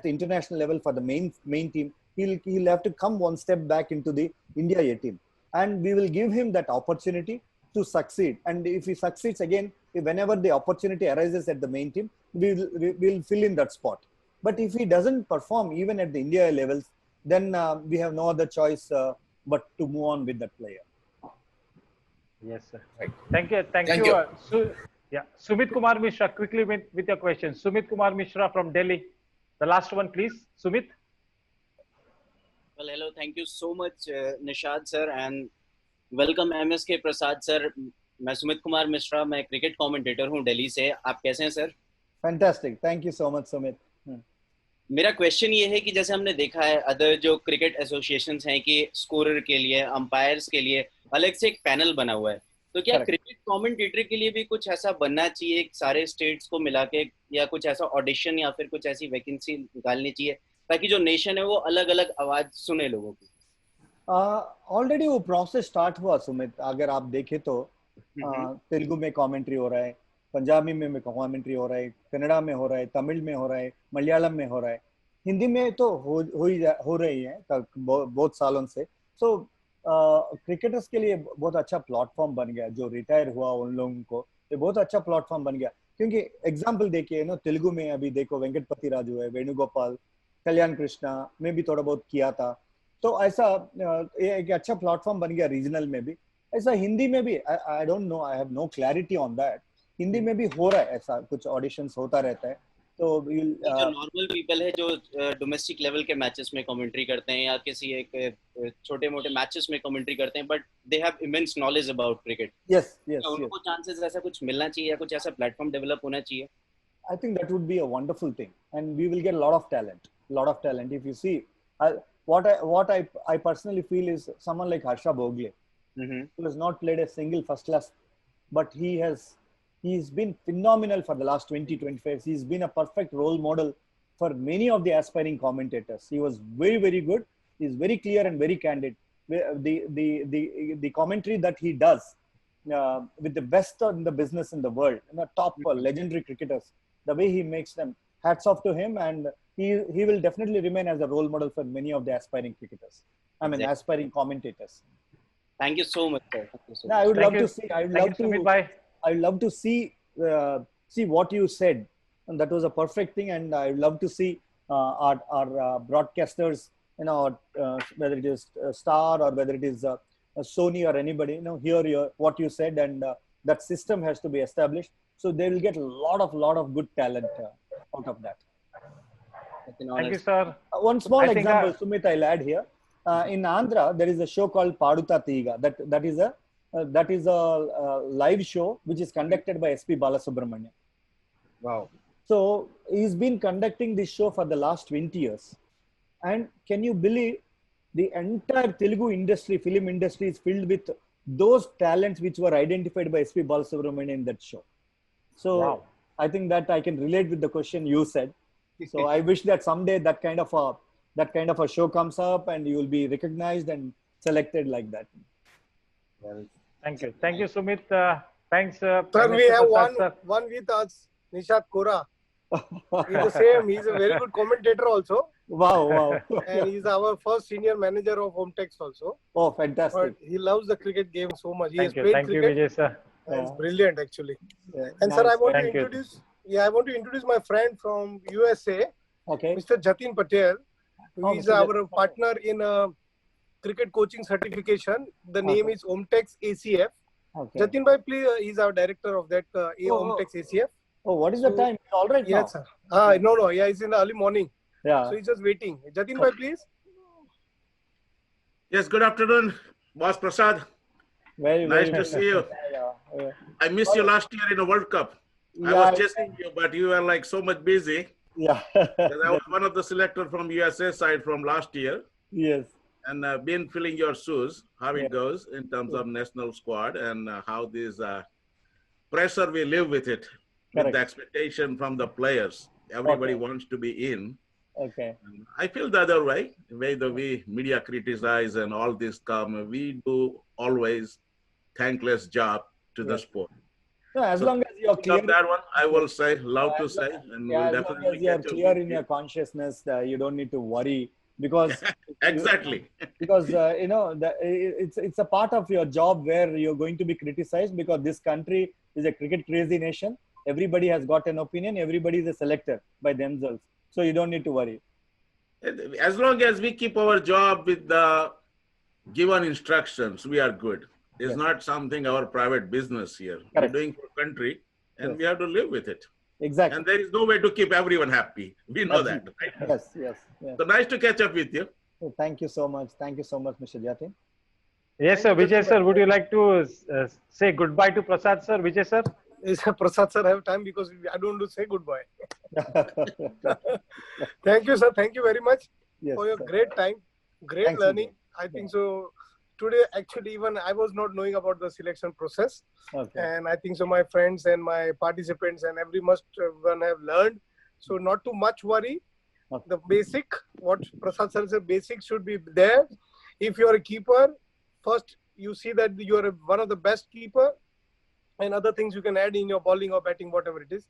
Speaker 3: international level for the main team, he'll have to come one step back into the India A team, and we will give him that opportunity to succeed. And if he succeeds again, whenever the opportunity arises at the main team, we'll fill in that spot. But if he doesn't perform even at the India levels, then we have no other choice but to move on with that player.
Speaker 1: Yes, sir.
Speaker 17: Right.
Speaker 1: Thank you. Sumit Kumar Mishra, quickly with your question. Sumit Kumar Mishra from Delhi. The last one, please. Sumit.
Speaker 18: Well, hello. Thank you so much, Nishad sir, and welcome MSK Prasad sir. मैं सुमित कुमार मिश्रा, मैं cricket commentator हूं दिल्ली से. आप कैसे हैं sir?
Speaker 3: Fantastic, thank you so much Sumit.
Speaker 18: मेरा question ये है कि जैसे हमने देखा है अदर जो क्रिकेट एसोसिएशंस हैं कि स्कोरर के लिए, अंपायर्स के लिए अलग से एक पैनल बना हुआ है, तो क्या क्रिकेट कमेंटेटर के लिए भी कुछ ऐसा बनना चाहिए सारे स्टेट्स को मिला के, या कुछ ऐसा ऑडिशन या फिर कुछ ऐसी वैकेंसी निकालनी चाहिए ताकि जो नेशन है वो अलग अलग आवाज सुने लोगों की?
Speaker 3: ऑलरेडी वो प्रोसेस स्टार्ट हुआ सुमित. अगर आप देखें तो तेलुगु में कमेंट्री हो रहा है, पंजाबी में कमेंट्री हो रहा है, कन्नड़ा में हो रहा है, तमिल में हो रहा है, मलयालम में हो रहा है, हिंदी में तो हो रही है बहुत सालों से. सो क्रिकेटर्स के लिए बहुत अच्छा प्लेटफॉर्म बन गया. जो रिटायर हुआ उन लोगों को ये बहुत अच्छा प्लेटफॉर्म बन गया. क्योंकि एग्जाम्पल देखिए ना, तेलुगु में अभी देखो वेंकटपति राजू है, वेणुगोपाल, कल्याण कृष्णा में भी थोड़ा बहुत किया था. तो ऐसा एक अच्छा प्लेटफॉर्म बन गया रीजनल में भी. ऐसा हिंदी में भी I don't know, I have no clarity on that. Hindi में भी हो रहा है, ऐसा कुछ ऑडिशंस होता रहता है. तो
Speaker 18: जो नॉर्मल पीपल है जो डोमेस्टिक लेवल के मैचेस में कमेंट्री करते हैं या किसी एक छोटे मोटे मैचेस में कमेंट्री करते हैं, but they have immense knowledge about cricket, उनको चांसेस ऐसा कुछ मिलना चाहिए या कुछ ऐसा प्लेटफॉर्म डेवलप होना चाहिए?
Speaker 3: I think that would be a wonderful thing and we will get lot of talent. If you see what I personally feel is someone like Harsha Bhogle, who has not played a single first class, but he's been phenomenal for the last 20-25 years. He's been a perfect role model for many of the aspiring commentators. He was very, very good. He's very clear and very candid. The commentary that he does with the best in the business in the world, top legendary cricketers, the way he makes them, hats off to him. And he will definitely remain as a role model for many of the aspiring cricketers. I mean, aspiring commentators.
Speaker 18: Thank you so much, sir.
Speaker 3: I would love to see. I would love to see what you said, and that was a perfect thing. And I would love to see our broadcasters, whether it is Star or whether it is Sony or anybody, hear what you said, and that system has to be established. So they will get a lot of good talent out of that.
Speaker 1: Thank you, sir.
Speaker 3: One small example, Sumit, I'll add here. In Andhra, there is a show called Paduta Tiga. That is a live show which is conducted by SP Balasubramanian.
Speaker 14: Wow.
Speaker 3: So he's been conducting this show for the last 20 years. And can you believe the entire Telugu industry, film industry is filled with those talents which were identified by SP Balasubramanian in that show. So wow. I think that I can relate with the question you said. So I wish that someday that kind of a show comes up and you will be recognized and selected like that.
Speaker 1: Well, thank you, Sumit. Thanks,
Speaker 2: sir. We have one with us, Nishat Kora. He's the same. He's a very good commentator also.
Speaker 3: Wow.
Speaker 2: And he's our first senior manager of Hometex also.
Speaker 3: Oh, fantastic.
Speaker 2: But he loves the cricket game so much. He
Speaker 1: Thank you, Vijay, sir.
Speaker 2: It's brilliant actually. Yeah. And nice. Sir, I want to introduce my friend from USA, Mr. Jatin Patel. He's our partner in cricket coaching certification. The name is Hometex ACF. Jatin bhai, please, he's our director of that Hometex ACF.
Speaker 3: Oh, what is the time? It's all right now.
Speaker 2: Yes, sir. No. Yeah, it's in the early morning.
Speaker 3: Yeah.
Speaker 2: So he's just waiting. Jatin bhai, please.
Speaker 19: Yes, good afternoon, Boss Prasad. Nice to see you. Yeah. I missed you last year in the World Cup. I was chasing you, but you were like so much busy.
Speaker 3: Yeah.
Speaker 19: I was one of the selectors from USA side from last year.
Speaker 3: Yes.
Speaker 19: And been filling your shoes, how it goes in terms of national squad and how this pressure we live with it. With the expectation from the players. Everybody wants to be in.
Speaker 3: Okay.
Speaker 19: I feel the other way, the way the media criticize and all this come, we do always thankless job to the sport.
Speaker 3: No, as long as you're clear.
Speaker 19: That one, I will say, love to say. And we'll
Speaker 3: as
Speaker 19: definitely
Speaker 3: long as you're clear in your consciousness, you don't need to worry because
Speaker 19: exactly.
Speaker 3: Because it's a part of your job where you're going to be criticized because this country is a cricket crazy nation. Everybody has got an opinion. Everybody is a selector by themselves. So you don't need to worry.
Speaker 19: As long as we keep our job with the given instructions, we are good. It's not something our private business here. We're doing for country and we have to live with it.
Speaker 3: Exactly.
Speaker 19: And there is no way to keep everyone happy. We know that. Right?
Speaker 3: Yes.
Speaker 19: So nice to catch up with you.
Speaker 3: Oh, thank you so much. Thank you so much, Mr. Jatin.
Speaker 1: Yes, sir. Vijay, sir, would you like to say goodbye to Prasad, sir? Vijay, sir?
Speaker 2: Yes, Prasad, sir, I have time because I don't want to say goodbye. Thank you, sir. Thank you very much for your great time, great learning. I think so. Today, actually, even I was not knowing about the selection process. And I think so my friends and my participants and everyone have learned. So not too much worry. The basic, what Prasad sir said, basic should be there. If you are a keeper, first you see that you are one of the best keeper and other things you can add in your bowling or batting, whatever it is.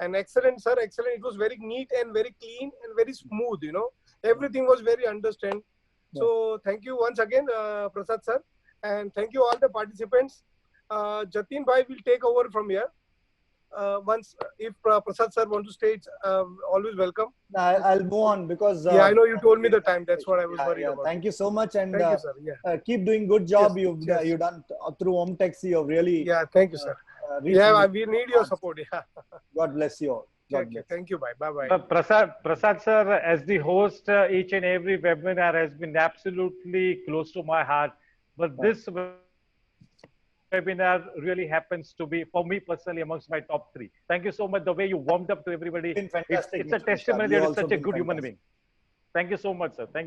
Speaker 2: And excellent, sir, excellent. It was very neat and very clean and very smooth, Everything was very understand. So thank you once again, Prasad sir. And thank you all the participants. Jatin bhai will take over from here. Once, if Prasad sir want to stay, always welcome.
Speaker 3: I'll move on because...
Speaker 2: I know you told me the time. That's what I was worried about.
Speaker 3: Thank you so much. And
Speaker 2: thank you, sir.
Speaker 3: Keep doing good job. You've done through Hometex. You've really...
Speaker 2: thank you, sir. We need your support.
Speaker 3: God bless you all.
Speaker 2: Okay, thank you. Bye.
Speaker 1: Prasad sir, as the host, each and every webinar has been absolutely close to my heart. But this webinar really happens to be, for me personally, amongst my top 3. Thank you so much. The way you warmed up to everybody. It's a testimony that you're such a good human being. Thank you so much, sir. Thank you.